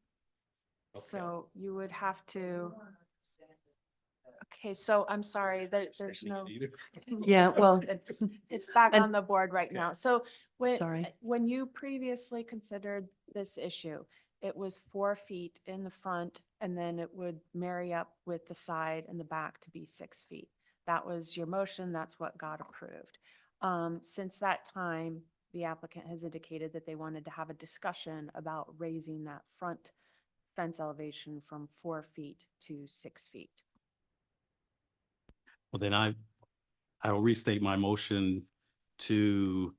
So you would have to. Okay, so I'm sorry that there's no. Yeah, well, It's back and- on the board right now. So Sorry. when you previously considered this issue, it was 4 feet in the front and then it would marry up with the side and the back to be 6 feet. That was your motion. That's what got approved. Since that time, the applicant has indicated that they wanted to have a discussion about raising that front fence elevation from 4 feet to 6 feet. Well, then I'll restate my motion to,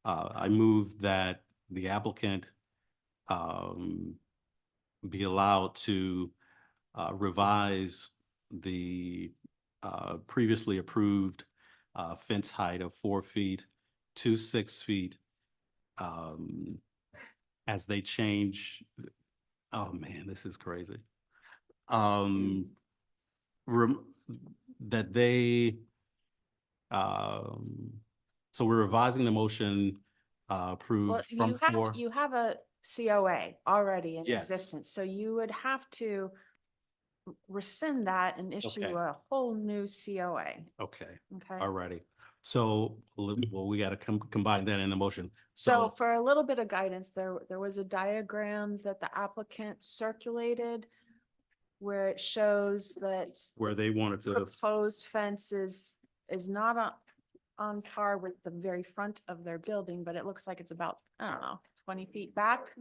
I move that the applicant be allowed to revise the previously approved fence height of 4 feet to 6 feet as they change. Oh, man, this is crazy. That they, so we're revising the motion Well, approved from 4. you have a COA already in Yes. existence, so you would have to rescind that and issue Okay. a whole new COA, Okay, okay? alrighty. So, well, we gotta combine that in the motion. So for a little bit of guidance, there was a diagram that the applicant circulated where it shows that Where they wanted to, proposed fence is not on par with the very front of their building, but it looks like it's about, I don't know, 20 feet back.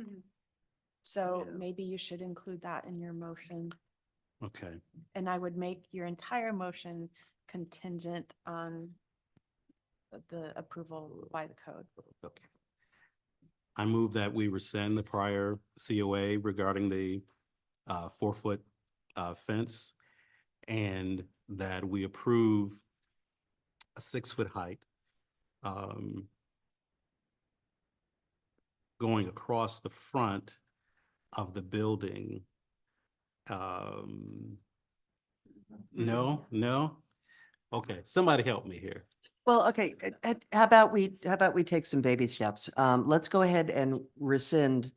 So maybe you should include that in your motion. okay, And I would make your entire motion contingent on the approval by the code. okay. I move that we rescind the prior COA regarding the 4-foot fence and that we approve a 6-foot height going across the front of the building. No? Okay, somebody help me here. Well, okay, how about we take some baby steps? Let's go ahead and rescind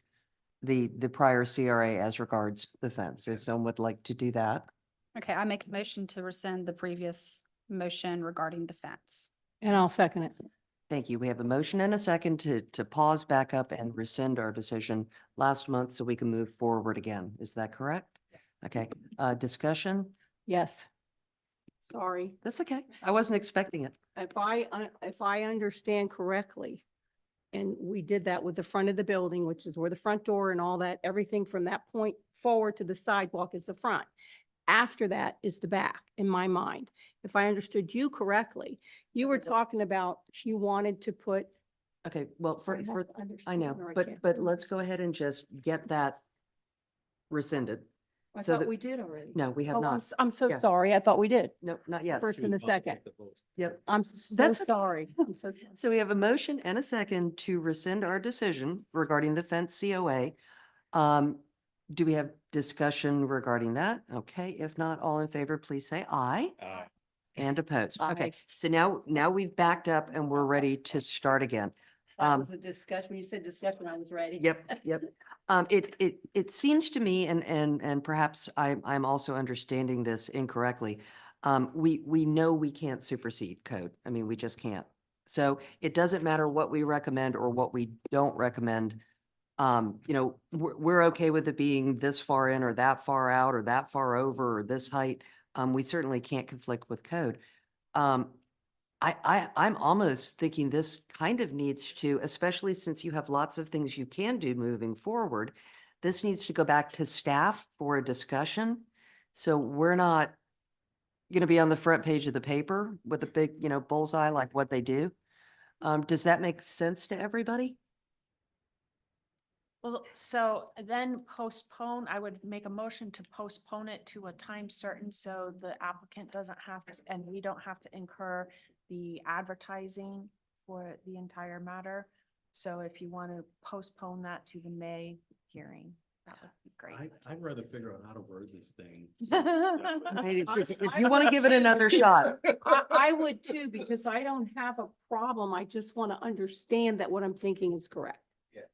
the prior CRA as regards the fence. If someone would like to do that. Okay, I make a motion to rescind the previous motion regarding the fence. And I'll second it. Thank you. We have a motion and a second to pause, back up and rescind our decision last month so we can move forward again. Is that correct? Okay, discussion? Yes. Sorry. That's okay. I wasn't expecting it. If I understand correctly, and we did that with the front of the building, which is where the front door and all that, everything from that point forward to the sidewalk is the front. After that is the back, in my mind. If I understood you correctly, you were talking about you wanted to put. Okay, well, I have to I understand know, or I but can't. let's go ahead and just get that rescinded. I so thought that- we did already. No, we have Oh, not. I'm so Yeah. sorry. I thought we did. No, not yet. First and a second. Yep. I'm so That's okay. sorry. I'm so sorry. So we have a motion and a second to rescind our decision regarding the fence COA. Do we have discussion regarding that? Okay, if not, all in favor, please say aye. And opposed. Okay, Aye. so now we've backed up and we're ready to start again. That was a discussion. When you said discussion, I was ready. Yep, yep. It seems to me, and perhaps I'm also understanding this incorrectly. We know we can't supersede code. I mean, we just can't. So it doesn't matter what we recommend or what we don't recommend. We're okay with it being this far in or that far out or that far over or this height. We certainly can't conflict with code. I'm almost thinking this kind of needs to, especially since you have lots of things you can do moving forward, this needs to go back to staff for a discussion. So we're not going to be on the front page of the paper with a big, bullseye like what they do. Does that make sense to everybody? Well, so then postpone, I would make a motion to postpone it to a time certain so the applicant doesn't have to, and we don't have to incur the advertising for the entire matter. So if you want to postpone that to the May hearing, that would be great. I'd rather figure out how to word this thing. If you want to give it another shot. I would too, because I don't have a problem. I just want to understand that what I'm thinking is correct.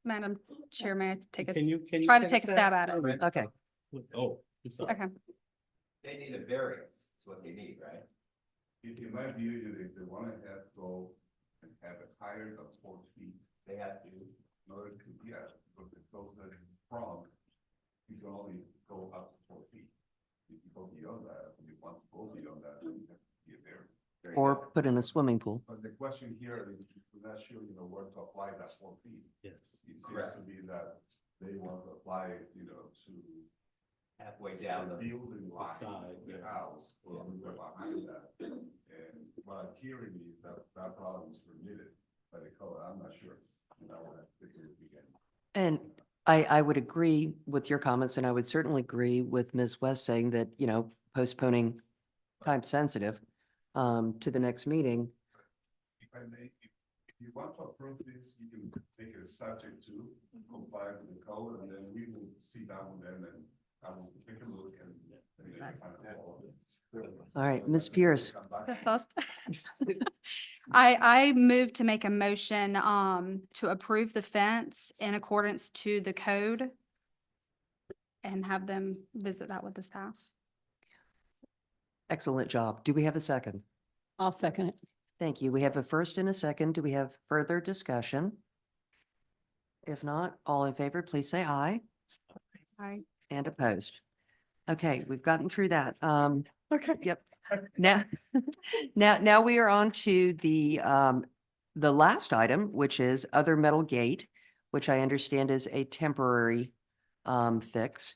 Madam Chair, may I take a, Can you try to take a stab at it? Okay. Oh, I'm sorry. Okay. They need a variance, is what they need, right? In my view, if they want to have go and have it higher than 4 feet, They have to. in order to, yeah, but the closest from, you can only go up to 4 feet. If you go beyond that, if you want to go beyond that, then you have to be a variance. Or put in a swimming pool. But the question here is, we're not sure, where to apply that 4 feet. Yes. It seems to be that they want to apply it, to Halfway down the building line side, of the yeah. house, or we're behind that. And what I'm hearing is that that problem is permitted by the code. I'm not sure. When I think it again. And I would agree with your comments, and I would certainly agree with Ms. West saying that, postponing time sensitive to the next meeting. If I may, if you want to approve this, you can make it subject to comply with the code, and then we will sit down with them and I will take a look and they can find out all of it. All right, Ms. Pierce. That's us. I move to make a motion, to approve the fence in accordance to the code and have them visit that with the staff. Excellent job. Do we have a second? I'll second it. Thank you. We have a first and a second. Do we have further discussion? If not, all in favor, please say aye. Aye. And opposed. Okay, we've gotten through that. Okay, yep. Now we are on to the last item, which is other metal gate, which I understand is a temporary fix.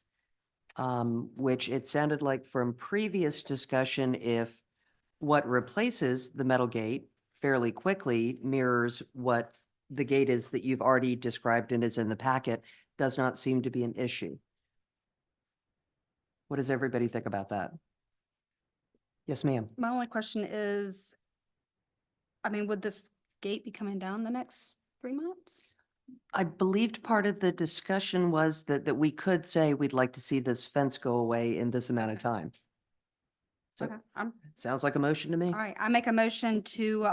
Which it sounded like from previous discussion, if what replaces the metal gate fairly quickly mirrors what the gate is that you've already described and is in the packet, does not seem to be an issue. What does everybody think about that? Yes, ma'am. My only question is, would this gate be coming down the next 3 months? I believed part of the discussion was that we could say we'd like to see this fence go away in this amount of time. So Okay, sounds like a motion to me. all right, I make a motion to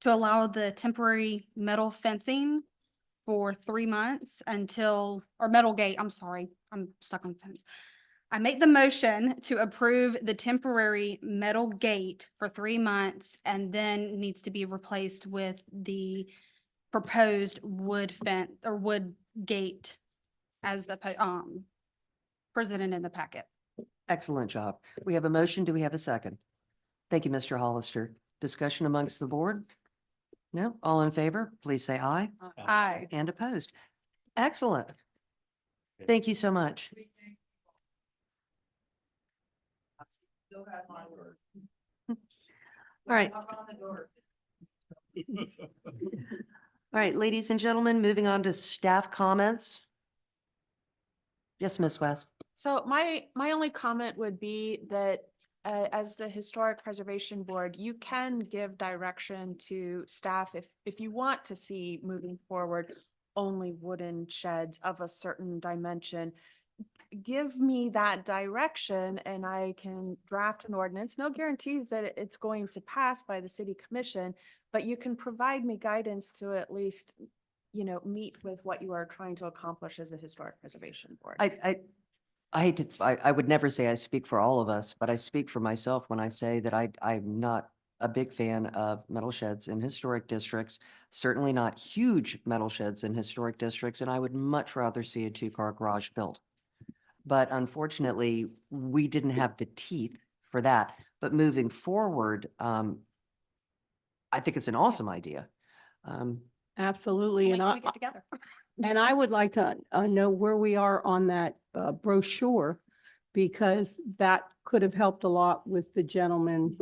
allow the temporary metal fencing for 3 months until, or metal gate, I'm sorry, I'm stuck on fence. I make the motion to approve the temporary metal gate for 3 months and then needs to be replaced with the proposed wood fence or wood gate as the presented in the packet. Excellent job. We have a motion. Do we have a second? Thank you, Mr. Hollister. Discussion amongst the board? No? All in favor? Please say aye. Aye. And opposed? Excellent. Thank you so much. All right. All right, ladies and gentlemen, moving on to staff comments. Yes, Ms. West. So my only comment would be that as the Historic Preservation Board, you can give direction to staff if you want to see moving forward only wooden sheds of a certain dimension. Give me that direction and I can draft an ordinance. No guarantees that it's going to pass by the city commission, but you can provide me guidance to at least, you know, meet with what you are trying to accomplish as a historic preservation board. I hate to, I would never say I speak for all of us, but I speak for myself when I say that I'm not a big fan of metal sheds in historic districts, certainly not huge metal sheds in historic districts, and I would much rather see a two-car garage built. But unfortunately, we didn't have the teeth for that. But moving forward, I think it's an awesome idea. Absolutely. Wait And till I, we get together. and I would like to know where we are on that brochure, because that could have helped a lot with the gentleman,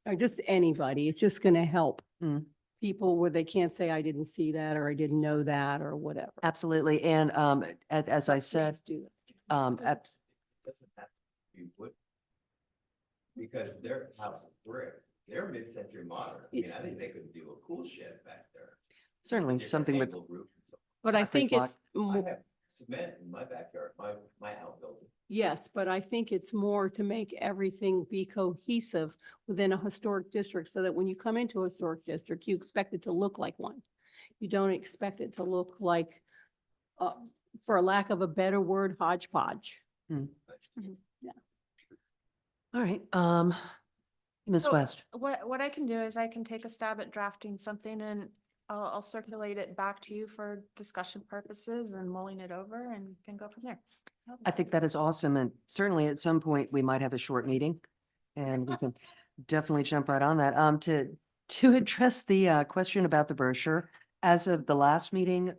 or just anybody. It's just going to help Mm. people where they can't say, I didn't see that, or I didn't know that, or whatever. Absolutely. And as I said, Please do that. at Doesn't have to be wood. Because their house is brick, they're mid-century modern. I mean, I think they could do a cool shed back there. certainly something with, Angled roof or something. But I concrete think block. it's, I mo- have cement in my backyard, my outbuilding. yes, but I think it's more to make everything be cohesive within a historic district, so that when you come into a historic district, you expect it to look like one. You don't expect it to look like, for lack of a better word, hodgepodge. all right, Ms. So, West. What I can do is I can take a stab at drafting something and I'll circulate it back to you for discussion purposes and mulling it over and can go from there. I think that is awesome. And certainly at some point, we might have a short meeting and we can definitely jump right on that. To address the question about the brochure, as of the last meeting,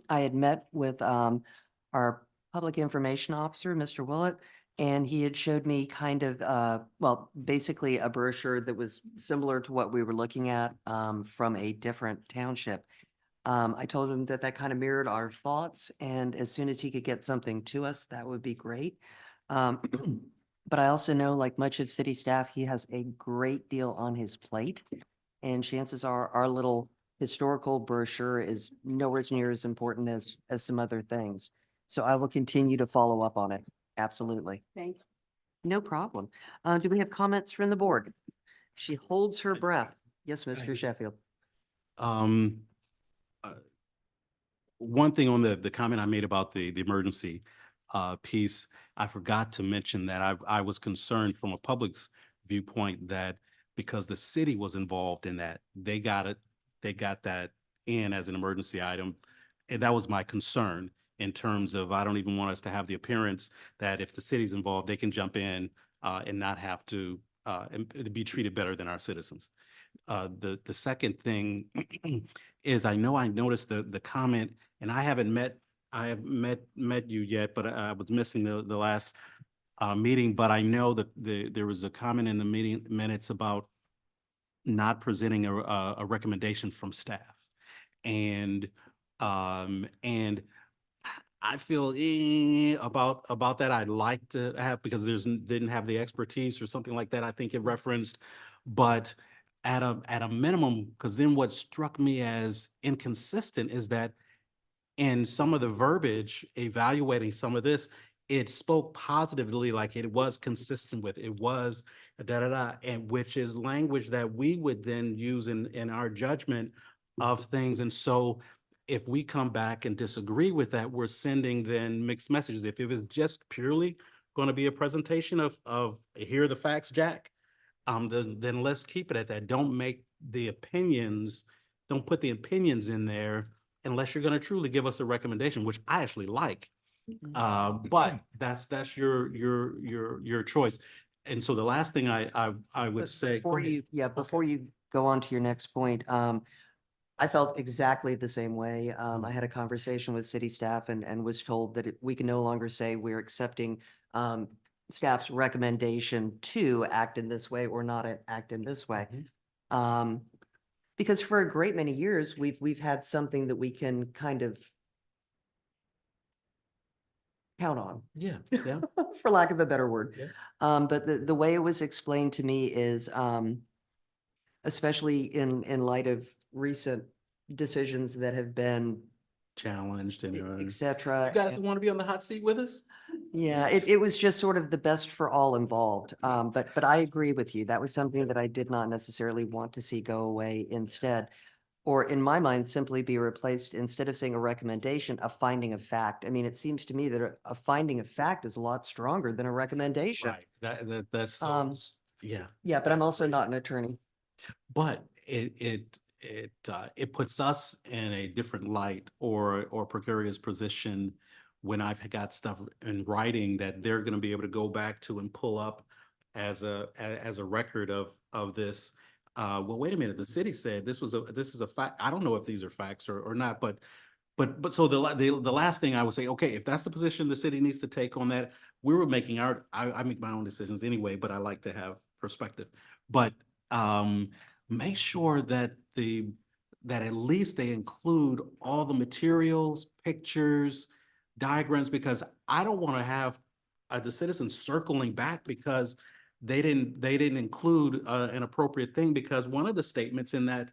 I had met with our public information officer, Mr. Willett, and he had showed me kind of, well, basically a brochure that was similar to what we were looking at from a different township. I told him that that kind of mirrored our thoughts, and as soon as he could get something to us, that would be great. But I also know, like much of city staff, he has a great deal on his plate. And chances are our little historical brochure is nowhere near as important as some other things. So I will continue to follow up on it. Absolutely. Thank you. No problem. Do we have comments from the board? She holds her breath. Yes, Mr. Sheffield. One thing on the comment I made about the emergency piece, I forgot to mention that I was concerned from a public's viewpoint that because the city was involved in that, they got that in as an emergency item. And that was my concern in terms of, I don't even want us to have the appearance that if the city's involved, they can jump in and not have to and be treated better than our citizens. The second thing is I noticed the comment, and I have met you yet, but I was missing the last meeting, but I know that there was a comment in the meeting minutes about not presenting a recommendation from staff. And I feel about that. I'd like to have, because didn't have the expertise or something like that. I think it referenced, but at a minimum, because then what struck me as inconsistent is that in some of the verbiage evaluating some of this, it spoke positively, like it was consistent with, it was and which is language that we would then use in our judgment of things. And so if we come back and disagree with that, we're sending then mixed messages. If it was just purely going to be a presentation of here are the facts, Jack, then let's keep it at that. Don't put the opinions in there unless you're going to truly give us a recommendation, which I actually like. But that's your choice. And so the last thing I would say. Before you go on to your next point, I felt exactly the same way. I had a conversation with city staff and was told that we can no longer say we're accepting staff's recommendation to act in this way or not act in this way. Because for a great many years, we've had something that we can kind of count on. Yeah. For lack of a better word. Yeah. But the way it was explained to me is, especially in light of recent decisions that have been Challenged and et cetera. you guys want to be on the hot seat with us? Yeah, it was just sort of the best for all involved. But I agree with you. That was something that I did not necessarily want to see go away instead. Or in my mind, simply be replaced, instead of saying a recommendation, a finding of fact. I mean, it seems to me that a finding of fact is a lot stronger than a recommendation. Right, that's so, Um, yeah. Yeah, but I'm also not an attorney. But it puts us in a different light or precarious position when I've got stuff in writing that they're gonna be able to go back to and pull up as a record of this. Well, wait a minute, the city said this is a fact. I don't know if these are facts or not, but so the last thing I would say, okay, if that's the position the city needs to take on that, we were making I make my own decisions anyway, but I like to have perspective. But make sure that that at least they include all the materials, pictures, diagrams, because I don't want to have the citizens circling back because they didn't include an appropriate thing, because one of the statements in that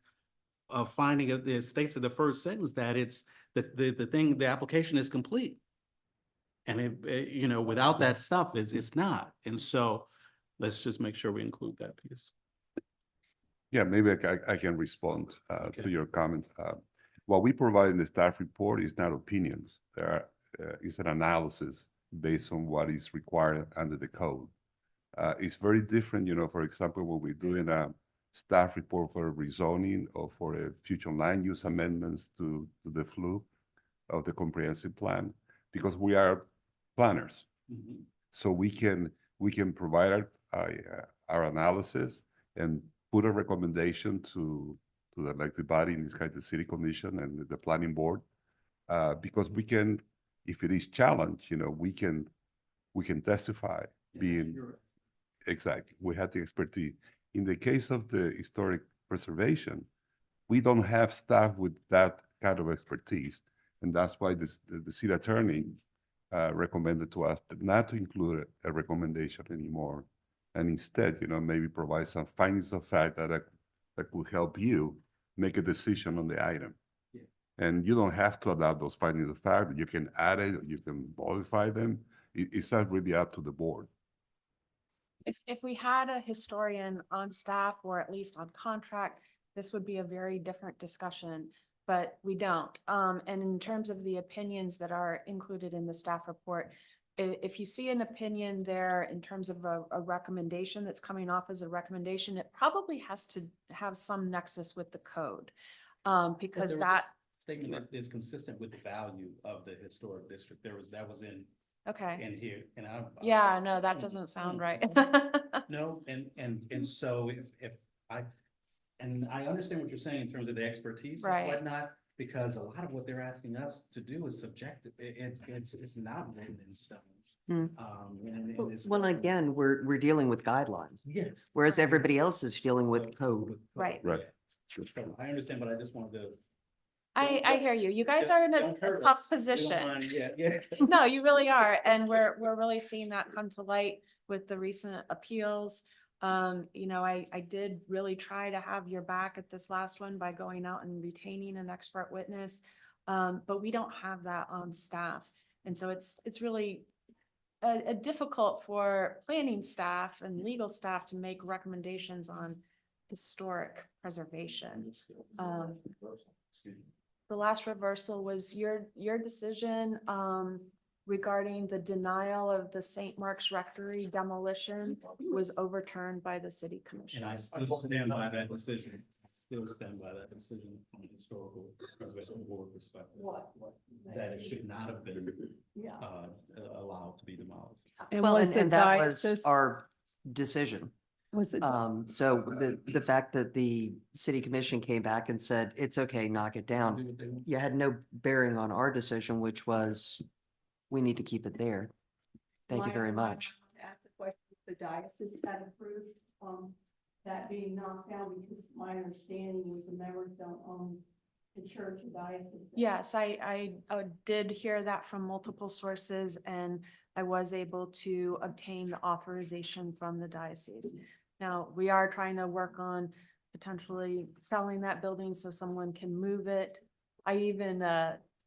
finding it states in the first sentence that it's the application is complete. And without that stuff, it's not. And so let's just make sure we include that piece. Yeah, maybe I can respond to Okay. your comment. What we provide in the staff report is not opinions. It's an analysis based on what is required under the code. It's very different, for example, when we're doing a staff report for rezoning or for a future land use amendments to the FLU of the comprehensive plan, because we are planners. So we can provide our analysis and put a recommendation to the elected body, in this case, the city commission and the planning board, because we can, if it is challenged, we can testify being, exactly, we have the expertise. In the case of the historic preservation, we don't have staff with that kind of expertise. And that's why the city attorney recommended to us not to include a recommendation anymore. And instead, maybe provide some findings of fact that could help you make a decision on the item. Yeah. And you don't have to adopt those findings of fact. You can add it, you can modify them. It's not really up to the board. If we had a historian on staff or at least on contract, this would be a very different discussion, but we don't. And in terms of the opinions that are included in the staff report, if you see an opinion there in terms of a recommendation that's coming off as a recommendation, it probably has to have some nexus with the code. Because There was that, a statement that is consistent with the value of the historic district. That was in okay, here, and yeah, no, that doesn't sound right. No, and so if I understand what you're saying in terms of the expertise and Right. whatnot, because a lot of what they're asking us to do is subjective. It's not written in stone. Hmm. And it's- Well, again, we're dealing with guidelines, Yes. whereas everybody else is dealing with code. Right. Right. Sure. I understand, but I just wanted to. I hear you. You guys are in Don't a hurt tough us. We don't position. mind. Yeah. No, you really are. And we're really seeing that come to light with the recent appeals. I did really try to have your back at this last one by going out and retaining an expert witness. But we don't have that on staff. And so it's really a difficult for planning staff and legal staff to make recommendations on historic preservation. The last reversal was your decision regarding the denial of the St. Mark's Rectory demolition was overturned by the city commission. And I still stand by that decision. Still stand by that decision from a historical preservation board perspective. That it should not have been allowed to be demolished. And Well, was the and that was diocese, our decision. was it, So the fact that the city commission came back and said, it's okay, knock it down, Do what they want. you had no bearing on our decision, which was, we need to keep it there. Thank you very much. Ask the question, if the diocese had approved, that being knocked down, because my understanding was the members don't own the church or diocese. Yes, I did hear that from multiple sources, and I was able to obtain the authorization from the diocese. Now, we are trying to work on potentially selling that building so someone can move it. I even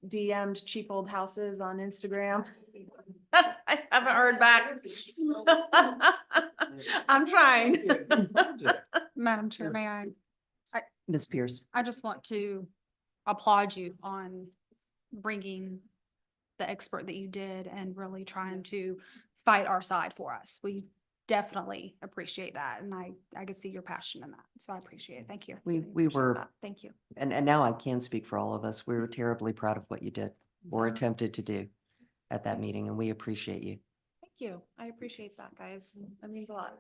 DM'd Cheap Old Houses on Instagram. I haven't heard back. I'm trying. Madam Chair, may I? Ms. Pierce. I just want to applaud you on bringing the expert that you did and really trying to fight our side for us. We definitely appreciate that. And I could see your passion in that. So I appreciate it. Thank you. We Appreciate were, that. Thank you. and now I can speak for all of us. We were terribly proud of what you did or attempted to do at that meeting, and we appreciate you. Thank you. I appreciate that, guys. That means a lot.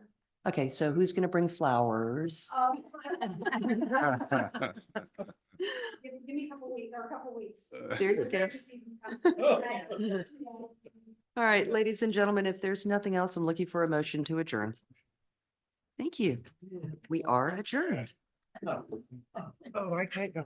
Okay, so who's going to bring flowers? Give me a couple weeks or a couple weeks. There you go. All right, ladies and gentlemen, if there's nothing else, I'm looking for a motion to adjourn. Thank you. We are adjourned. Oh, I can't go.